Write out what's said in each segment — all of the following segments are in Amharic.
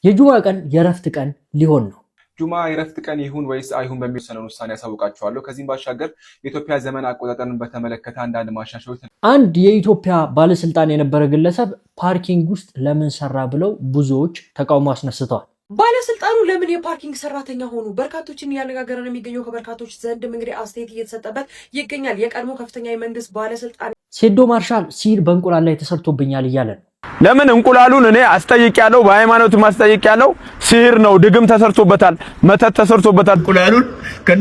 የጁማ ቀን የረፍት ቀን ሊሆን ነው። ጁማ የረፍት ቀን ይሁን ወይስ አይሁን በሚወሰነው ውሳኔ ያሳውቃቸዋለሁ። ከዚህም ባሻገር የኢትዮጵያ ዘመን አቆጣጠርን በተመለከተ አንዳንድ ማሻሻያዎች። አንድ የኢትዮጵያ ባለስልጣን የነበረ ግለሰብ ፓርኪንግ ውስጥ ለምን ሰራ ብለው ብዙዎች ተቃውሞ አስነስተዋል። ባለስልጣኑ ለምን የፓርኪንግ ሰራተኛ ሆኑ? በርካቶችን እያነጋገረ ነው የሚገኘው። ከበርካቶች ዘንድም እንግዲህ አስተያየት እየተሰጠበት ይገኛል። የቀድሞ ከፍተኛ የመንግስት ባለስልጣን ሴዶ ማርሻል ሲል በእንቁላል ላይ ተሰርቶብኛል እያለ ነው። ለምን እንቁላሉን እኔ አስጠይቄያለሁ፣ በሃይማኖቱ ማስጠይቄያለሁ። ሲህር ነው፣ ድግም ተሰርቶበታል፣ መተት ተሰርቶበታል።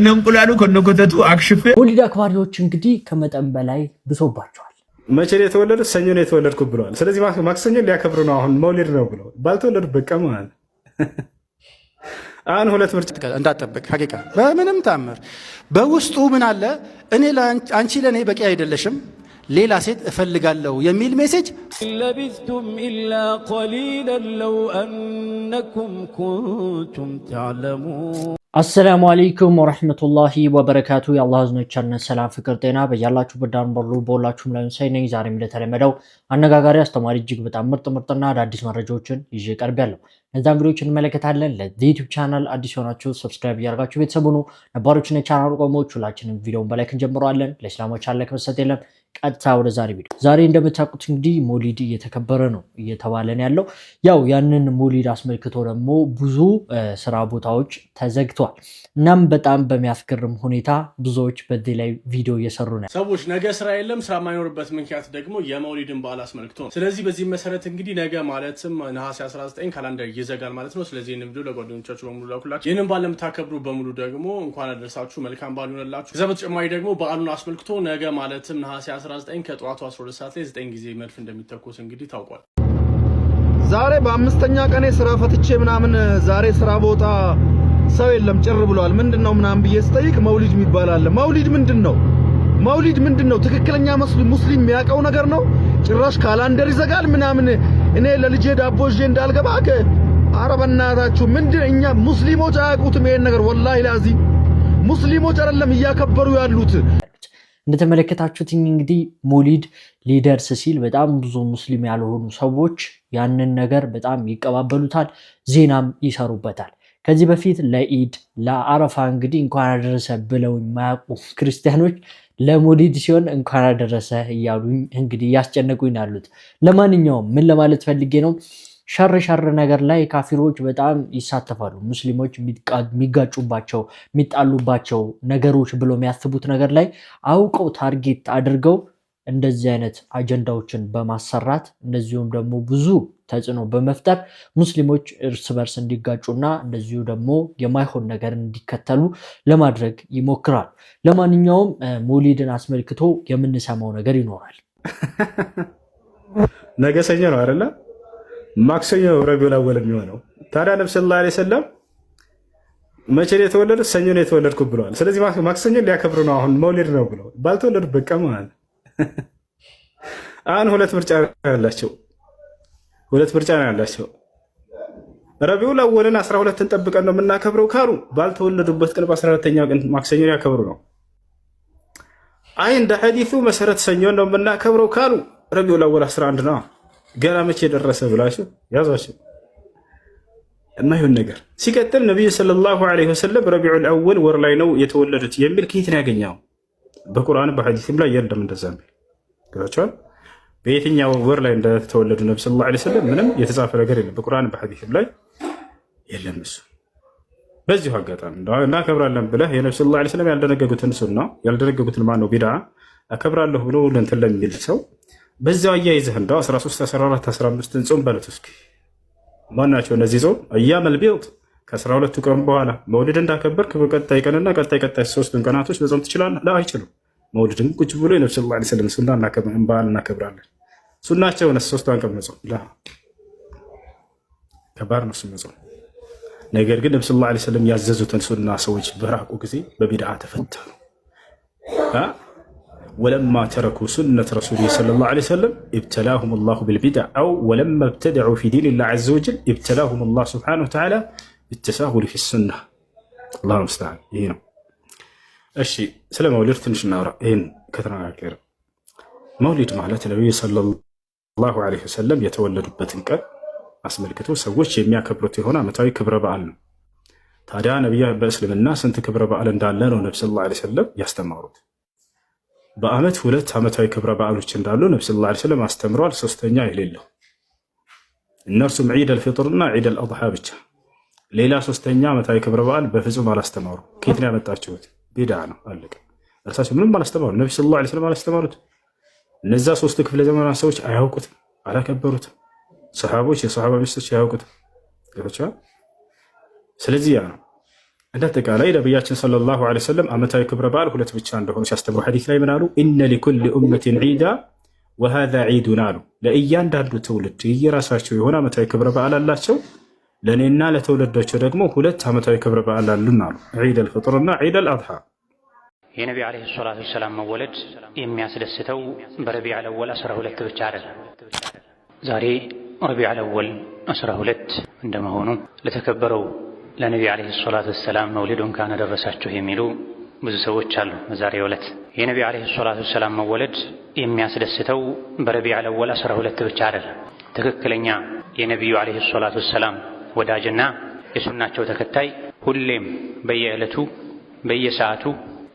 እንቁላሉን ከነኮተቱ አክሽፌ ሞሊድ አክባሪዎች እንግዲህ ከመጠን በላይ ብሶባቸዋል። መቼ ነው የተወለዱት? ሰኞ ነው የተወለድኩ ብለዋል። ስለዚህ ማክሰኞ ሊያከብሩ ነው። አሁን መውሊድ ነው ብለው ባልተወለዱበት ቀን ማለት አሁን ሁለት ምርጫ እንዳጠብቅ ሐቂቃ በምንም ታምር በውስጡ ምን አለ? እኔ አንቺ ለኔ በቂ አይደለሽም ሌላ ሴት እፈልጋለሁ የሚል ሜሴጅ ለቢስቱም ኢላ ቀሊላን ለው አንኩም ኩንቱም ተዕለሙን። አሰላሙ አለይኩም ወራህመቱላሂ ወበረካቱ። የአላህ ዝኖቻና ሰላም ፍቅር ጤና በያላችሁበት ዳር በሉ በሁላችሁም ላይ ሰይ ነኝ። ዛሬም እንደተለመደው አነጋጋሪ አስተማሪ እጅግ በጣም ምርጥና አዳዲስ መረጃዎችን ይዤ ቀርቤያለሁ። እነዛን ቪዲዮዎችን እንመለከታለን። ለዚህ ዩቲዩብ ቻናል አዲስ የሆናችሁ ሰብስክራይብ እያደረጋችሁ ቤተሰብ ሁኑ። ነባሮች ቻናሉ ቆሞች ሁላችንም ቪዲዮውን በላይክ እንጀምረዋለን። ለእስላሞች አለ ከመሰጥ የለም። ቀጥታ ወደ ዛሬ ቪዲዮ። ዛሬ እንደምታውቁት እንግዲህ ሞሊድ እየተከበረ ነው እየተባለን ያለው። ያው ያንን ሞሊድ አስመልክቶ ደግሞ ብዙ ስራ ቦታዎች ተዘግተዋል። እናም በጣም በሚያስገርም ሁኔታ ብዙዎች በዚህ ላይ ቪዲዮ እየሰሩ ነው። ሰዎች ነገ ስራ የለም፣ ስራ የማይኖርበት ምክንያት ደግሞ የመውሊድን በዓል አስመልክቶ ነው። ስለዚህ በዚህ መሰረት እንግዲህ ነገ ማለትም ነሐሴ 19 ካላንደር ይዘጋል ማለት ነው። ስለዚህ ይህንን ቪዲዮ ለጓደኞቻችሁ በሙሉ ላኩላችሁ። ይህንን በዓል ለምታከብሩ በሙሉ ደግሞ እንኳን አደረሳችሁ፣ መልካም በዓል ይሆንላችሁ። ከዛ በተጨማሪ ደግሞ በዓሉን አስመልክቶ ነገ ማለትም ነሐሴ 19 ከጠዋቱ 12 ሰዓት ላይ 9 ጊዜ መድፍ እንደሚተኮስ እንግዲህ ታውቋል። ዛሬ በአምስተኛ ቀኔ ስራ ፈትቼ ምናምን ዛሬ ስራ ቦታ ሰው የለም ጭር ብሏል። ምንድነው ምናምን ብዬ ስጠይቅ መውሊድ የሚባል አለ። መውሊድ ምንድነው? መውሊድ ምንድነው? ትክክለኛ ሙስሊም የሚያውቀው ነገር ነው? ጭራሽ ካላንደር ይዘጋል ምናምን። እኔ ለልጄ ዳቦ ይዤ እንዳልገባ ኧረ በእናታችሁ ምንድን እኛ ሙስሊሞች አያውቁትም ይሄን ነገር። ወላሂ ላዚም ሙስሊሞች አይደለም እያከበሩ ያሉት። እንደተመለከታችሁት እንግዲህ ሞሊድ ሊደርስ ሲል በጣም ብዙ ሙስሊም ያልሆኑ ሰዎች ያንን ነገር በጣም ይቀባበሉታል፣ ዜናም ይሰሩበታል። ከዚህ በፊት ለኢድ ለአረፋ እንግዲህ እንኳን አደረሰ ብለው የማያውቁ ክርስቲያኖች ለሞሊድ ሲሆን እንኳን አደረሰ እያሉኝ እንግዲህ ያስጨነቁኝ ያሉት። ለማንኛውም ምን ለማለት ፈልጌ ነው፣ ሸር ነገር ላይ ካፊሮች በጣም ይሳተፋሉ። ሙስሊሞች የሚጋጩባቸው የሚጣሉባቸው ነገሮች ብሎ የሚያስቡት ነገር ላይ አውቀው ታርጌት አድርገው እንደዚህ አይነት አጀንዳዎችን በማሰራት እንደዚሁም ደግሞ ብዙ ተጽዕኖ በመፍጠር ሙስሊሞች እርስ በርስ እንዲጋጩና እንደዚሁ ደግሞ የማይሆን ነገር እንዲከተሉ ለማድረግ ይሞክራሉ። ለማንኛውም ሞሊድን አስመልክቶ የምንሰማው ነገር ይኖራል። ነገ ሰኞ ነው አይደለ? ማክሰኞ ረቢዑል አወል የሚሆነው ታዲያ ነብዩ ሰለላሁ ዐለይሂ ወሰለም መቼ ነው የተወለዱት? ሰኞ ነው የተወለድኩ ብለዋል። ስለዚህ ማክሰኞ ሊያከብሩ ነው። አሁን መውሊድ ነው ብለው ባልተወለዱበት ቀን ማለት አሁን ሁለት ምርጫ ነው ያላቸው። ረቢዑል አወልን 12ን ጠብቀን ነው የምናከብረው ካሉ ባልተወለዱበት ቀን በ14ኛው ቀን ማክሰኞ ሊያከብሩ ነው። አይ እንደ ሐዲሱ መሰረት ሰኞ ነው የምናከብረው ካሉ ረቢዑል አወል 11 ነው። ገና መቼ ደረሰ ብላችሁ ያዟቸው። የማይሆን ነገር ሲቀጥል ነብዩ ሰለላሁ ዐለይሂ ወሰለም ረቢዑል አወል ወር ላይ ነው የተወለዱት የሚል ከየት ነው ያገኘው? በቁርአን በሐዲስም ላይ የለም እንደዛ የሚል ገብቷችኋል? በየትኛው ወር ላይ እንደተወለዱ ነብዩ ሰለላሁ ዐለይሂ ወሰለም ምንም የተጻፈ ነገር የለም። በቁርአን በሐዲስም ላይ የለም። እሱ በዚሁ አጋጣሚ እናከብራለን ብለህ የነብዩ ሰለላሁ ዐለይሂ ወሰለም ያልደነገጉትን ሱና ያልደነገጉትን ማነው ቢድዓ አከብራለሁ ብሎ እንትን ለሚል ሰው በዛው አያይዘህ እንደው 13 14 15 ጾም በሉት እስኪ። ማናቸው እነዚህ ጾም? አያመል ቢድ ከ12ቱ ቀን በኋላ መውሊድ እንዳከበርክ በቀጣይ ቀንና ቀጣይ 3 ቀናቶች መጾም ትችላለህ? ላ አይችሉም። መውሊድን ቁጭ ብሎ የነብዩ ሰለላሁ ዐለይሂ ወሰለም ሱና እናከብራለን። ሱናቸውን 3 ቀን መጾም ላ ከባድ ነው መጾም። ነገር ግን ነብዩ ሰለላሁ ዐለይሂ ወሰለም ያዘዙትን ሱና ሰዎች በራቁ ጊዜ በቢድዓ ተፈተኑ። ወለማ ተረኩ ሱነት ረሱሊሂ ሰለላሁ ዐለይሂ ወሰለም ኢብተላሁም አላሁ ቢልቢድዓ አው ወለማ ኢብተደዑ ፊ ዲኒላሂ ዐዘ ወጀል ኢብተላሁም አላሁ ሱብሓነሁ ወተዓላ ቢተሳሁል ፊ ሱና። አላሁ ሙስተዓን። ይሄ ነው። እሺ ስለ መውሊድ ትንሽ እናውራ። ይህን ከተናገረ መውሊድ ማለት ነብዩ ሰለላሁ ዐለይሂ ወሰለም የተወለዱበትን ቀን አስመልክቶ ሰዎች የሚያከብሩት የሆነ ዓመታዊ ክብረ በዓል ነው። ታዲያ ነቢያ በእስልምና ስንት ክብረ በዓል እንዳለ ነው ነብዩ ሰለላሁ ዐለይሂ ወሰለም ያስተማሩት። በዓመት 2 ዓመታዊ ክብረ በዓሎች እንዳሉ ነብዩ ሰለላሁ ዐለይሂ ወሰለም አስተምረዋል። ሶስተኛ የሌለው እነርሱም ዒድ አልፊጥርና ዒድ አልአድሃ ብቻ። ሌላ ሶስተኛ ዓመታዊ ክብረ በዓል በፍጹም አላስተማሩ። ከየት ነው ያመጣችሁት? ቢድዓ ነው አለቀ። እርሳቸው ምንም አላስተማሩ። ነብዩ ሰለላሁ ዐለይሂ ወሰለም አላስተማሩት። እነዛ 3 ክፍለ ዘመናት ሰዎች አያውቁትም፣ አላከበሩትም። ሰሃቦች የሰሃባ ሚስቶች አያውቁትም። ገባችኋል? ስለዚህ ያ ነው እንደ አጠቃላይ ነቢያችን ሰለላሁ ዐለይሂ ወሰለም ዓመታዊ ክብረ በዓል 2 ብቻ እንደሆኑ ሲያስተምሩ ሐዲስ ላይ ምን አሉ? ኢነ ሊኩሊ ኡመቲን ዒዳ ወሃዛ ዒዱና አሉ። ለእያንዳንዱ ትውልድ የራሳቸው የሆነ ዓመታዊ ክብረ በዓል አላቸው። ለእኔና ለትውልዳቸው ደግሞ 2 ዓመታዊ ክብረ በዓል አሉን አሉ። ዒድ አልፍጥርና ዒድ አልአድሃ። የነቢ ዓለይሂ ሰላቱ ወሰላም መወለድ የሚያስደስተው በረቢዕ አወል 12 ብቻ አይደለም። ዛሬ ረቢዕ አወል 12 እንደመሆኑ ለተከበረው ለነቢ ዓለይሂ ሰላቱ ወሰላም መውሊድ እንኳን አደረሳችሁ የሚሉ ብዙ ሰዎች አሉ። በዛሬው ዕለት የነቢ ዓለይሂ ሰላቱ ወሰላም መወለድ የሚያስደስተው በረቢዕ አወል 12 ብቻ አይደለም። ትክክለኛ የነቢዩ ዓለይሂ ሰላቱ ወሰላም ወዳጅና የሱናቸው ተከታይ ሁሌም በየዕለቱ በየሰዓቱ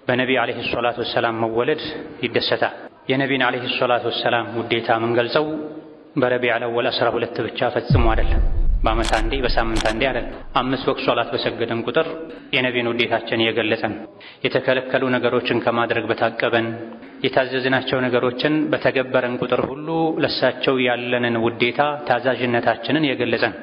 በነቢ ዓለይሂ ሰላቱ ወሰላም መወለድ ይደሰታል። የነቢን ዓለይሂ ሰላቱ ወሰላም ውዴታ የምንገልጸው በረቢዕ አወል 12 ብቻ ፈጽሞ አይደለም። በዓመት አንዴ በሳምንት አንዴ አይደለም። 5 ወቅት ሶላት በሰገደን ቁጥር የነቢን ውዴታችን እየገለጸን፣ የተከለከሉ ነገሮችን ከማድረግ በታቀበን፣ የታዘዝናቸው ነገሮችን በተገበረን ቁጥር ሁሉ ለሳቸው ያለንን ውዴታ ታዛዥነታችንን እየገለጸን።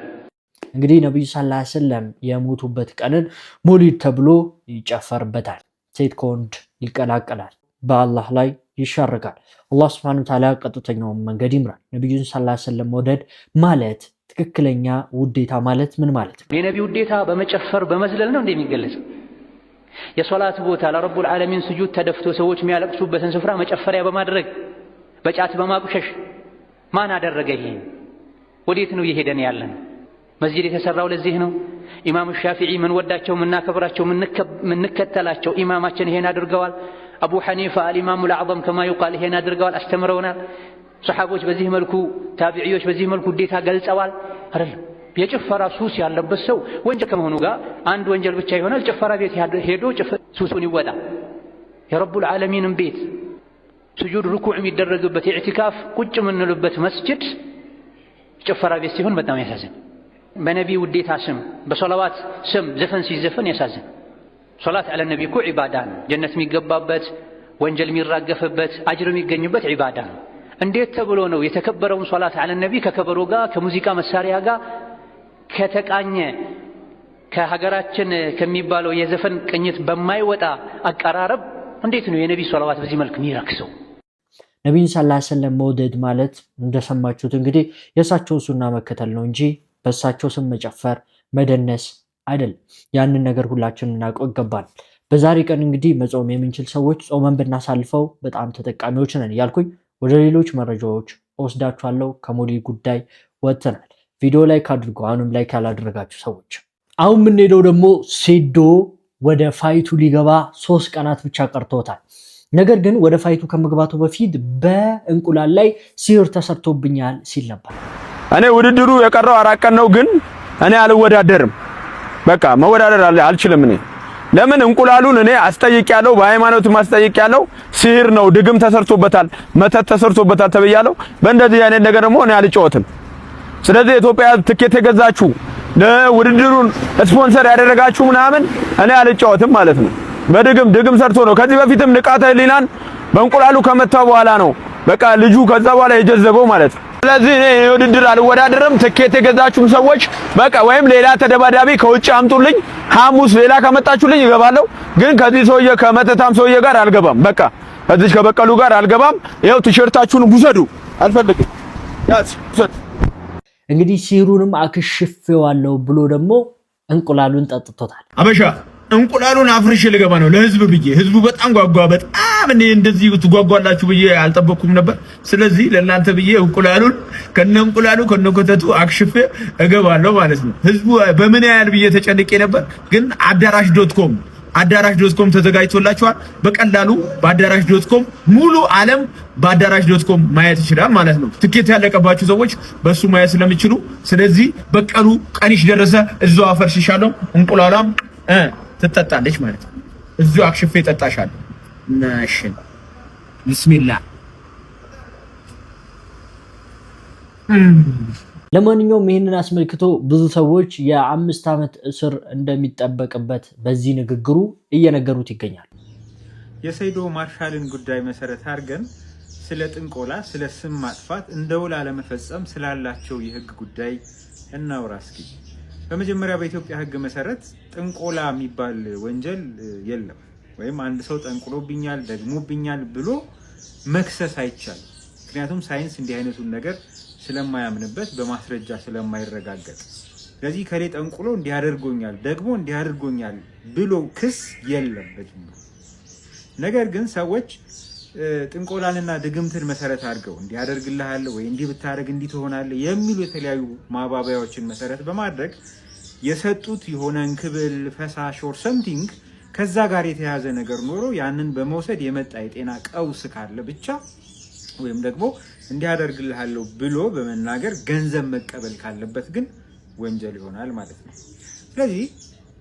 እንግዲህ ነብዩ ሰለላሁ ዐለይሂ ወሰለም የሞቱበት ቀንን መውሊድ ተብሎ ይጨፈርበታል። ሴት ከወንድ ይቀላቀላል፣ በአላህ ላይ ይሻረካል። አላህ ሱብሓነሁ ወተዓላ ቀጥተኛውን መንገድ ይምራል። ነብዩን ሰለላሁ ዐለይሂ ወሰለም መውደድ ማለት ትክክለኛ ውዴታ ማለት ምን ማለት ነው? የነቢ ውዴታ በመጨፈር በመዝለል ነው እንደሚገለጽ። የሶላት ቦታ ለረቡል ዓለሚን ስጁድ ተደፍቶ ሰዎች የሚያለቅሱበትን ስፍራ መጨፈሪያ በማድረግ በጫት በማቁሸሽ ማን አደረገ? ይሄን ወዴት ነው እየሄደን ያለን? መስጂድ የተሰራው ለዚህ ነው። ኢማሙ ሻፊዒ ምን ወዳቸው ምናከብራቸው ምንከተላቸው ኢማማችን ይሄን አድርገዋል። አቡ ሐኒፋ አልኢማሙ አልአዕዘም ከማ ይቃል ይሄን አድርገዋል፣ አስተምረውናል። ሰሓቦች በዚህ መልኩ፣ ታቢዒዎች በዚህ መልኩ ውዴታ ገልጸዋል። አይደለም የጭፈራ ሱስ ያለበት ሰው ወንጀል ከመሆኑ ጋር አንድ ወንጀል ብቻ ይሆናል። ጭፈራ ቤት ሄዶ ሱሱን ይወጣ። የረቡል ዓለሚንን ቤት ስጁድ ርኩዕ የሚደረግበት ኢዕቲካፍ ቁጭ የምንልበት መስጅድ ጭፈራ ቤት ሲሆን በጣም ያሳዝን። በነቢ ውዴታ ስም በሶላዋት ስም ዘፈን ሲዘፈን ያሳዝን። ሶላት አለ ነቢ እኮ ዒባዳ ነው። ጀነት የሚገባበት ወንጀል የሚራገፍበት አጅር የሚገኝበት ዒባዳ ነው። እንዴት ተብሎ ነው የተከበረውን ሶላት አለ ነቢ ከከበሮ ጋር ከሙዚቃ መሳሪያ ጋር ከተቃኘ ከሀገራችን ከሚባለው የዘፈን ቅኝት በማይወጣ አቀራረብ እንዴት ነው የነቢ ሶላዋት በዚህ መልክ የሚረክሰው? ነቢዩን ሰለላሁ ዐለይሂ ወሰለም መውደድ ማለት እንደሰማችሁት እንግዲህ የእሳቸውን ሱና መከተል ነው እንጂ በእሳቸው ስም መጨፈር መደነስ አይደለም። ያንን ነገር ሁላችንም እናውቀው ይገባል። በዛሬ ቀን እንግዲህ መጾም የምንችል ሰዎች ጾመን ብናሳልፈው በጣም ተጠቃሚዎች ነን እያልኩኝ ወደ ሌሎች መረጃዎች ወስዳችኋለሁ። ከመውሊድ ጉዳይ ወጥተናል። ቪዲዮ ላይክ አድርጉ። አሁንም ላይክ ያላደረጋችሁ ሰዎች። አሁን የምንሄደው ደግሞ ሴዶ ወደ ፋይቱ ሊገባ 3 ቀናት ብቻ ቀርቶታል። ነገር ግን ወደ ፋይቱ ከመግባቱ በፊት በእንቁላል ላይ ሲህር ተሰርቶብኛል ሲል ነበር። እኔ ውድድሩ የቀረው 4 ቀን ነው፣ ግን እኔ አልወዳደርም። በቃ መወዳደር አልችልም። እኔ ለምን እንቁላሉን እኔ አስጠይቄያለሁ፣ በሃይማኖት ማስጠይቄያለሁ። ሲህር ነው፣ ድግም ተሰርቶበታል፣ መተት ተሰርቶበታል ተብያለሁ። በእንደዚህ አይነት ነገር ደግሞ እኔ አልጫወትም። ስለዚህ ኢትዮጵያ ትኬት የገዛችሁ ለውድድሩን ስፖንሰር ያደረጋችሁ ምናምን እኔ አልጫወትም ማለት ነው። ድግም ሰርቶ ነው። ከዚህ በፊትም ንቃተ ህሊናን በእንቁላሉ ከመታው በኋላ ነው በቃ ልጁ ከዛ በኋላ የጀዘበው ማለት ነው። ስለዚህ እኔ ውድድር አልወዳደርም። ትኬት የገዛችሁም ሰዎች በቃ ወይም ሌላ ተደባዳቢ ከውጭ አምጡልኝ። ሐሙስ ሌላ ከመጣችሁልኝ እገባለሁ። ግን ከዚህ ሰውዬ ከመተታም ሰውዬ ጋር አልገባም። በቃ ከዚህ ከበቀሉ ጋር አልገባም። ይኸው ቲሸርታችሁን ውሰዱ። አልፈልግም። እንግዲህ ሲህሩንም አክሽፌዋለሁ ብሎ ደግሞ እንቁላሉን ጠጥቶታል። አበሻ እንቁላሉን አፍርሽ ልገባ ነው ለህዝብ ብዬ። ህዝቡ በጣም ጓጓ። በጣም እኔ እንደዚህ ትጓጓላችሁ ብዬ አልጠበቅኩም ነበር። ስለዚህ ለእናንተ ብዬ እንቁላሉን ከነ ኮተቱ አክሽፌ እገባለሁ ማለት ነው። ህዝቡ በምን ያህል ብዬ ተጨንቄ ነበር። ግን አዳራሽ.com አዳራሽ.com ተዘጋጅቶላችኋል። በቀላሉ በአዳራሽ.com ሙሉ ዓለም በአዳራሽ.com ማየት ይችላል ማለት ነው። ትኬት ያለቀባችሁ ሰዎች በሱ ማየት ስለሚችሉ ስለዚህ በቀሉ ቀንሽ ደረሰ እዛው አፈርሽሻለሁ እንቁላላም ትጠጣለች ማለት ነው። እዛው አክሽፌ ጠጣሻለሁ ናሽን ቢስሚላህ። ለማንኛውም ይህንን አስመልክቶ ብዙ ሰዎች የ5 ዓመት እስር እንደሚጠበቅበት በዚህ ንግግሩ እየነገሩት ይገኛል። የሰይዶ ማርሻልን ጉዳይ መሰረት አድርገን ስለ ጥንቆላ፣ ስለ ስም ማጥፋት እንደውል አለመፈጸም ስላላቸው የህግ ጉዳይ እናውራ እስኪ። በመጀመሪያ በኢትዮጵያ ህግ መሰረት ጥንቆላ የሚባል ወንጀል የለም። ወይም አንድ ሰው ጠንቁሎብኛል ደግሞብኛል ብሎ መክሰስ አይቻልም። ምክንያቱም ሳይንስ እንዲህ አይነቱን ነገር ስለማያምንበት በማስረጃ ስለማይረጋገጥ። ስለዚህ ከሌ ጠንቁሎ እንዲያደርጎኛል ደግሞ እንዲያደርጎኛል ብሎ ክስ የለም በጅምሩ። ነገር ግን ሰዎች ጥንቆላንና ድግምትን መሰረት አድርገው እንዲያደርግልሃል ወይ እንዲህ ብታደርግ እንዲህ ትሆናለህ የሚሉ የተለያዩ ማባባያዎችን መሰረት በማድረግ የሰጡት የሆነ እንክብል ፈሳሽ ኦር ሰምቲንግ ከዛ ጋር የተያዘ ነገር ኖሮ ያንን በመውሰድ የመጣ የጤና ቀውስ ካለ ብቻ ወይም ደግሞ እንዲያደርግልሃለሁ ብሎ በመናገር ገንዘብ መቀበል ካለበት ግን ወንጀል ይሆናል ማለት ነው። ስለዚህ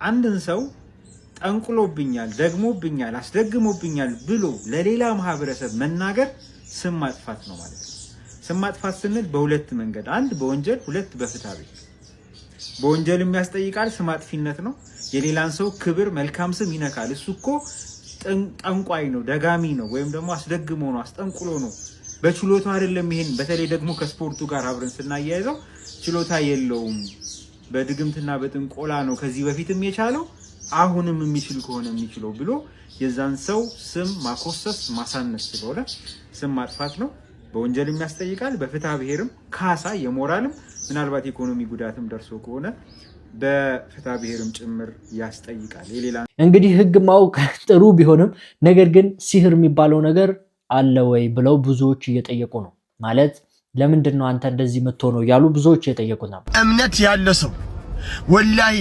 አንድን ሰው ጠንቁሎብኛል ደግሞብኛል አስደግሞብኛል ብሎ ለሌላ ማህበረሰብ መናገር ስም ማጥፋት ነው ማለት ነው። ስም ማጥፋት ስንል በሁለት መንገድ፣ አንድ በወንጀል ሁለት በፍትሐ ብሔር። በወንጀል የሚያስጠይቃል ስም አጥፊነት ነው። የሌላን ሰው ክብር መልካም ስም ይነካል። እሱ እኮ ጠንቋይ ነው ደጋሚ ነው ወይም ደግሞ አስደግሞ ነው አስጠንቁሎ ነው በችሎታ አይደለም። ይሄን በተለይ ደግሞ ከስፖርቱ ጋር አብረን ስናያይዘው ችሎታ የለውም በድግምትና በጥንቆላ ነው ከዚህ በፊትም የቻለው አሁንም የሚችል ከሆነ የሚችለው ብሎ የዛን ሰው ስም ማኮሰስ ማሳነስ ስለሆነ ስም ማጥፋት ነው። በወንጀል የሚያስጠይቃል፣ በፍትሐ ብሔርም ካሳ የሞራልም ምናልባት ኢኮኖሚ ጉዳትም ደርሶ ከሆነ በፍትሐ ብሔርም ጭምር ያስጠይቃል። የሌላ እንግዲህ ህግ ማወቅ ጥሩ ቢሆንም ነገር ግን ሲህር የሚባለው ነገር አለ ወይ ብለው ብዙዎች እየጠየቁ ነው። ማለት ለምንድን ነው አንተ እንደዚህ የምትሆነው ያሉ ብዙዎች እየጠየቁ ነበር። እምነት ያለ ሰው ወላሂ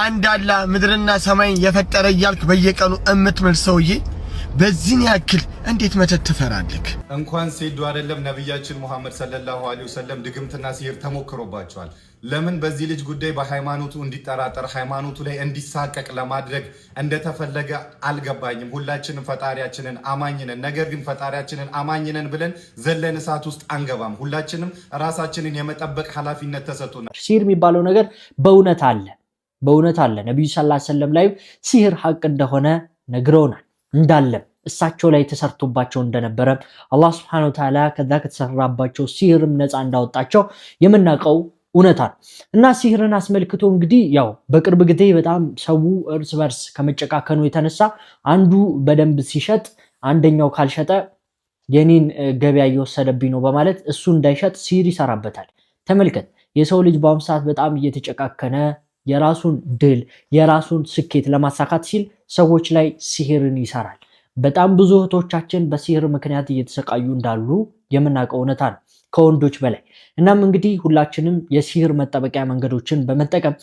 አንድ አላህ ምድርና ሰማይን የፈጠረ እያልክ በየቀኑ እምትምል ሰውዬ በዚህን ያክል እንዴት መተት ትፈራለህ? እንኳን ሴዶ አይደለም ነብያችን መሐመድ ሰለላሁ ዐለይሂ ወሰለም ድግምትና ሲህር ተሞክሮባቸዋል። ለምን በዚህ ልጅ ጉዳይ በሃይማኖቱ እንዲጠራጠር ሃይማኖቱ ላይ እንዲሳቀቅ ለማድረግ እንደተፈለገ አልገባኝም። ሁላችንም ፈጣሪያችንን አማኝነን፣ ነገር ግን ፈጣሪያችንን አማኝነን ብለን ዘለን እሳት ውስጥ አንገባም። ሁላችንም ራሳችንን የመጠበቅ ኃላፊነት ተሰጥቶናል። ሲህር የሚባለው ነገር በእውነት አለ። ነብዩ ሰለላሁ ዐለይሂ ወሰለም ላይ ሲህር ሐቅ እንደሆነ ነግረውናል። እንዳለም እሳቸው ላይ ተሰርቶባቸው እንደነበረ አላህ Subhanahu Wa Ta'ala ከዛ ከተሰራባቸው ሲህርም ነፃ እንዳወጣቸው የምናውቀው እውነታ ነው። እና ሲህርን አስመልክቶ እንግዲህ ያው በቅርብ ጊዜ በጣም ሰው እርስ በርስ ከመጨቃከኑ የተነሳ አንዱ በደንብ ሲሸጥ አንደኛው ካልሸጠ የኔን ገበያ እየወሰደብኝ ነው በማለት እሱ እንዳይሸጥ ሲህር ይሰራበታል። ተመልከት፣ የሰው ልጅ በአሁኑ ሰዓት በጣም እየተጨቃከነ የራሱን ድል የራሱን ስኬት ለማሳካት ሲል ሰዎች ላይ ሲህርን ይሰራል። በጣም ብዙ እህቶቻችን በሲህር ምክንያት እየተሰቃዩ እንዳሉ የምናውቀው እውነታ ነው ከወንዶች በላይ። እናም እንግዲህ ሁላችንም የሲህር መጠበቂያ መንገዶችን በመጠቀም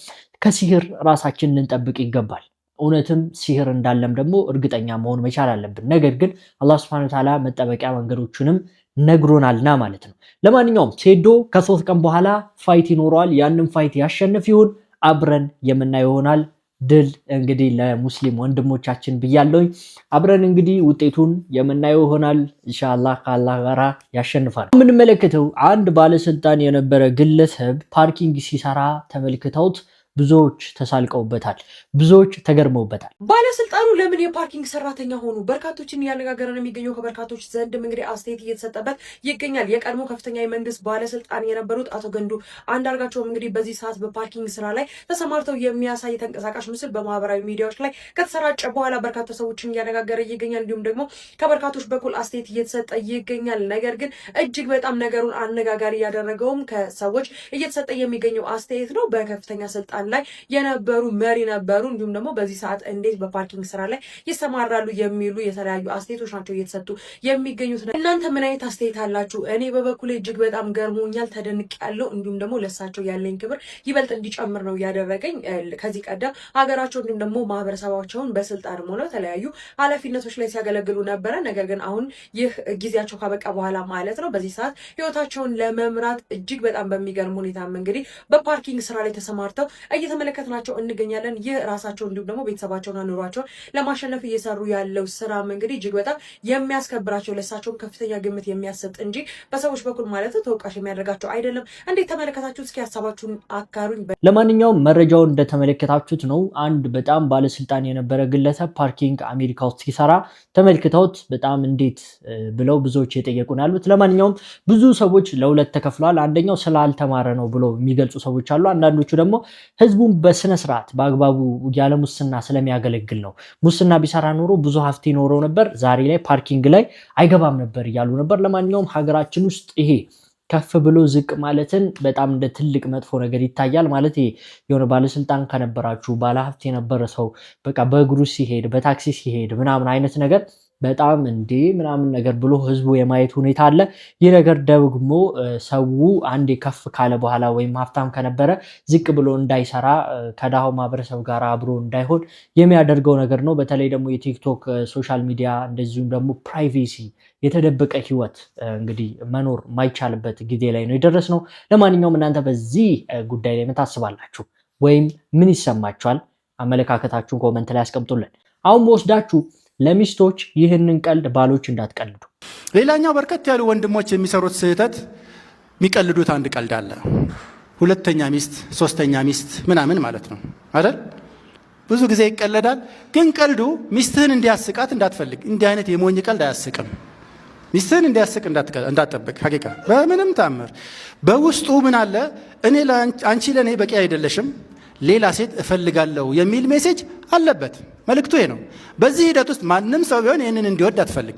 ከሲህር ራሳችንን ልንጠብቅ ይገባል። እውነትም ሲህር እንዳለም ደግሞ እርግጠኛ መሆን መቻል አለብን። ነገር ግን አላህ Subhanahu Wa Ta'ala መጠበቂያ መንገዶችንም ነግሮናልና ማለት ነው። ለማንኛውም ሴዶ ከ3 ቀን በኋላ ፋይት ይኖረዋል። ያንን ፋይት ያሸንፍ ይሁን አብረን የምናየው ይሆናል። ድል እንግዲህ ለሙስሊም ወንድሞቻችን ብያለሁኝ። አብረን እንግዲህ ውጤቱን የምናየው ይሆናል። ኢንሻአላህ ከአላህ ጋር ያሸንፋል። የምንመለከተው አንድ ባለስልጣን የነበረ ግለሰብ ፓርኪንግ ሲሰራ ተመልክተውት ብዙዎች ተሳልቀውበታል፣ ብዙዎች ተገርመውበታል። ባለስልጣኑ ለምን የፓርኪንግ ሰራተኛ ሆኑ? በርካቶችን እያነጋገረ ነው የሚገኘው። ከበርካቶች ዘንድም እንግዲህ አስተያየት እየተሰጠበት ይገኛል። የቀድሞ ከፍተኛ የመንግስት ባለስልጣን የነበሩት አቶ ገንዱ አንዳርጋቸውም እንግዲህ በዚህ ሰዓት በፓርኪንግ ስራ ላይ ተሰማርተው የሚያሳይ ተንቀሳቃሽ ምስል በማህበራዊ ሚዲያዎች ላይ ከተሰራጨ በኋላ በርካታ ሰዎችን እያነጋገረ ይገኛል። እንዲሁም ደግሞ ከበርካቶች በኩል አስተያየት እየተሰጠ ይገኛል። ነገር ግን እጅግ በጣም ነገሩን አነጋጋሪ ያደረገውም ከሰዎች እየተሰጠ የሚገኘው አስተያየት ነው። በከፍተኛ ስልጣን ባለስልጣን ላይ የነበሩ መሪ ነበሩ። እንዲሁም ደግሞ በዚህ ሰዓት እንዴት በፓርኪንግ ስራ ላይ ይሰማራሉ የሚሉ የተለያዩ አስተያየቶች ናቸው እየተሰጡ የሚገኙት። እናንተ ምን አይነት አስተያየት አላችሁ? እኔ በበኩሌ እጅግ በጣም ገርሞኛል፣ ተደንቄያለሁ። እንዲሁም ደግሞ ለሳቸው ያለኝ ክብር ይበልጥ እንዲጨምር ነው ያደረገኝ። ከዚህ ቀደም ሀገራቸው እንዲሁም ደግሞ ማህበረሰባቸውን በስልጣንም ሆነ የተለያዩ ኃላፊነቶች ላይ ሲያገለግሉ ነበረ። ነገር ግን አሁን ይህ ጊዜያቸው ካበቃ በኋላ ማለት ነው በዚህ ሰዓት ህይወታቸውን ለመምራት እጅግ በጣም በሚገርም ሁኔታ እንግዲህ በፓርኪንግ ስራ ላይ ተሰማርተው እየተመለከትናቸው እንገኛለን። ይህ ራሳቸው እንዲሁም ደግሞ ቤተሰባቸውና ኑሯቸውን ለማሸነፍ እየሰሩ ያለው ስራ እንግዲህ እጅግ በጣም የሚያስከብራቸው ለሳቸው ከፍተኛ ግምት የሚያሰጥ እንጂ በሰዎች በኩል ማለት ተወቃሽ የሚያደርጋቸው አይደለም። እንዴት ተመለከታችሁት? እስኪ ሀሳባችሁን አካሩኝ። ለማንኛውም መረጃውን እንደተመለከታችሁት ነው። አንድ በጣም ባለስልጣን የነበረ ግለሰብ ፓርኪንግ አሜሪካ ውስጥ ሲሰራ ተመልክተውት በጣም እንዴት ብለው ብዙዎች የጠየቁን ያሉት። ለማንኛውም ብዙ ሰዎች ለሁለት ተከፍለዋል። አንደኛው ስላልተማረ ነው ብሎ የሚገልጹ ሰዎች አሉ። አንዳንዶቹ ደግሞ ህዝቡን በስነ ስርዓት በአግባቡ ያለ ሙስና ስለሚያገለግል ነው። ሙስና ቢሰራ ኖሮ ብዙ ሀብት ይኖረው ነበር፣ ዛሬ ላይ ፓርኪንግ ላይ አይገባም ነበር እያሉ ነበር። ለማንኛውም ሀገራችን ውስጥ ይሄ ከፍ ብሎ ዝቅ ማለትን በጣም እንደ ትልቅ መጥፎ ነገር ይታያል። ማለት የሆነ ባለስልጣን ከነበራችሁ ባለሀብት የነበረ ሰው በቃ በእግሩ ሲሄድ በታክሲ ሲሄድ ምናምን አይነት ነገር በጣም እንዴ ምናምን ነገር ብሎ ህዝቡ የማየት ሁኔታ አለ። ይህ ነገር ደግሞ ሰው አንዴ ከፍ ካለ በኋላ ወይም ሀብታም ከነበረ ዝቅ ብሎ እንዳይሰራ ከዳሃው ማህበረሰብ ጋር አብሮ እንዳይሆን የሚያደርገው ነገር ነው። በተለይ ደግሞ የቲክቶክ ሶሻል ሚዲያ እንደዚሁም ደግሞ ፕራይቬሲ የተደበቀ ህይወት እንግዲህ መኖር የማይቻልበት ጊዜ ላይ ነው የደረስነው። ለማንኛውም እናንተ በዚህ ጉዳይ ላይ ምን ታስባላችሁ ወይም ምን ይሰማችኋል? አመለካከታችሁን ኮመንት ላይ አስቀምጡልን። አሁን ወስዳችሁ ለሚስቶች ይህንን ቀልድ ባሎች እንዳትቀልዱ። ሌላኛው በርከት ያሉ ወንድሞች የሚሰሩት ስህተት የሚቀልዱት አንድ ቀልድ አለ። ሁለተኛ ሚስት፣ ሶስተኛ ሚስት ምናምን ማለት ነው አይደል? ብዙ ጊዜ ይቀለዳል። ግን ቀልዱ ሚስትህን እንዲያስቃት እንዳትፈልግ። እንዲህ አይነት የሞኝ ቀልድ አያስቅም። ሚስትህን እንዲያስቅ እንዳትጠብቅ። ሐቂቃ በምንም ታምር በውስጡ ምን አለ? አንቺ ለእኔ በቂ አይደለሽም፣ ሌላ ሴት እፈልጋለሁ የሚል ሜሴጅ አለበት። መልእክቱ ይሄ ነው። በዚህ ሂደት ውስጥ ማንም ሰው ቢሆን ይህንን እንዲወድ አትፈልግ።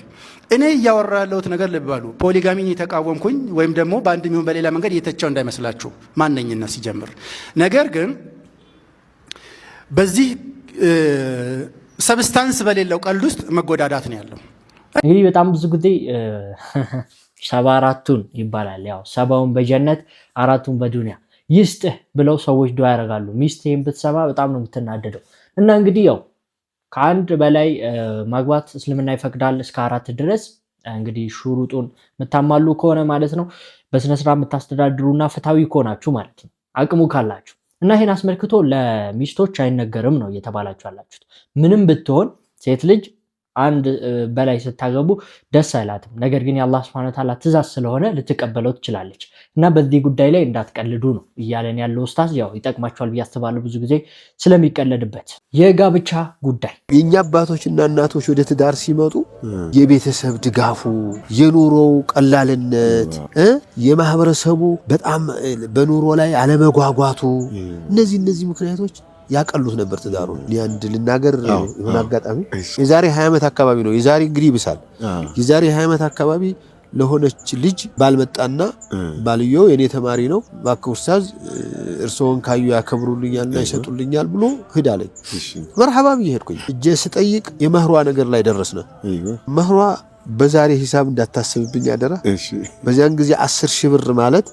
እኔ እያወራ ያለሁት ነገር ልባሉ ፖሊጋሚን የተቃወምኩኝ ወይም ደግሞ በአንድ ሚሆን በሌላ መንገድ እየተቸው እንዳይመስላችሁ ማነኝነት ሲጀምር። ነገር ግን በዚህ ሰብስታንስ በሌለው ቀልድ ውስጥ መጎዳዳት ነው ያለው። ይህ በጣም ብዙ ጊዜ 74ቱን ይባላል። ያው 70ውን በጀነት 4ቱን በዱንያ ይስጥህ ብለው ሰዎች ዱዓ ያደርጋሉ። ሚስትህን ብትሰማ በጣም ነው የምትናደደው። እና እንግዲህ ያው ከአንድ በላይ ማግባት እስልምና ይፈቅዳል እስከ 4 ድረስ። እንግዲህ ሹሩጡን የምታማሉ ከሆነ ማለት ነው፣ በስነስርዓት የምታስተዳድሩና ፍትሃዊ ከሆናችሁ ማለት ነው፣ አቅሙ ካላችሁ። እና ይህን አስመልክቶ ለሚስቶች አይነገርም ነው እየተባላችሁ ያላችሁት። ምንም ብትሆን ሴት ልጅ አንድ በላይ ስታገቡ ደስ አይላትም። ነገር ግን የአላህ ሱብሓነሁ ወተዓላ ትእዛዝ ስለሆነ ልትቀበለው ትችላለች። እና በዚህ ጉዳይ ላይ እንዳትቀልዱ ነው እያለን ያለው ኡስታዝ። ያው ይጠቅማቸዋል ብዬ አስባለሁ ብዙ ጊዜ ስለሚቀለድበት። የጋብቻ ጉዳይ የኛ አባቶችና እናቶች ወደ ትዳር ሲመጡ የቤተሰብ ድጋፉ፣ የኑሮው ቀላልነት፣ የማህበረሰቡ በጣም በኑሮ ላይ አለመጓጓቱ፣ እነዚህ ምክንያቶች ያቀሉት ነበር ትዳሩ። አንድ ልናገር የሆነ አጋጣሚ የዛሬ 20 ዓመት አካባቢ ነው። የዛሬ እንግዲህ ይብሳል። የዛሬ 20 ዓመት አካባቢ ለሆነች ልጅ ባልመጣና ባልየው የኔ ተማሪ ነው፣ እባክህ ኡስታዝ እርስዎን ካዩ ያከብሩልኛልና ይሰጡልኛል ብሎ ሂድ አለኝ። መርሐባ ብዬ ሄድኩኝ። እጄ ስጠይቅ የመህሯ ነገር ላይ ደረስነ። መህሯ በዛሬ ሂሳብ እንዳታስብብኝ አደራ። በዚያን ጊዜ 10 ሺህ ብር ማለት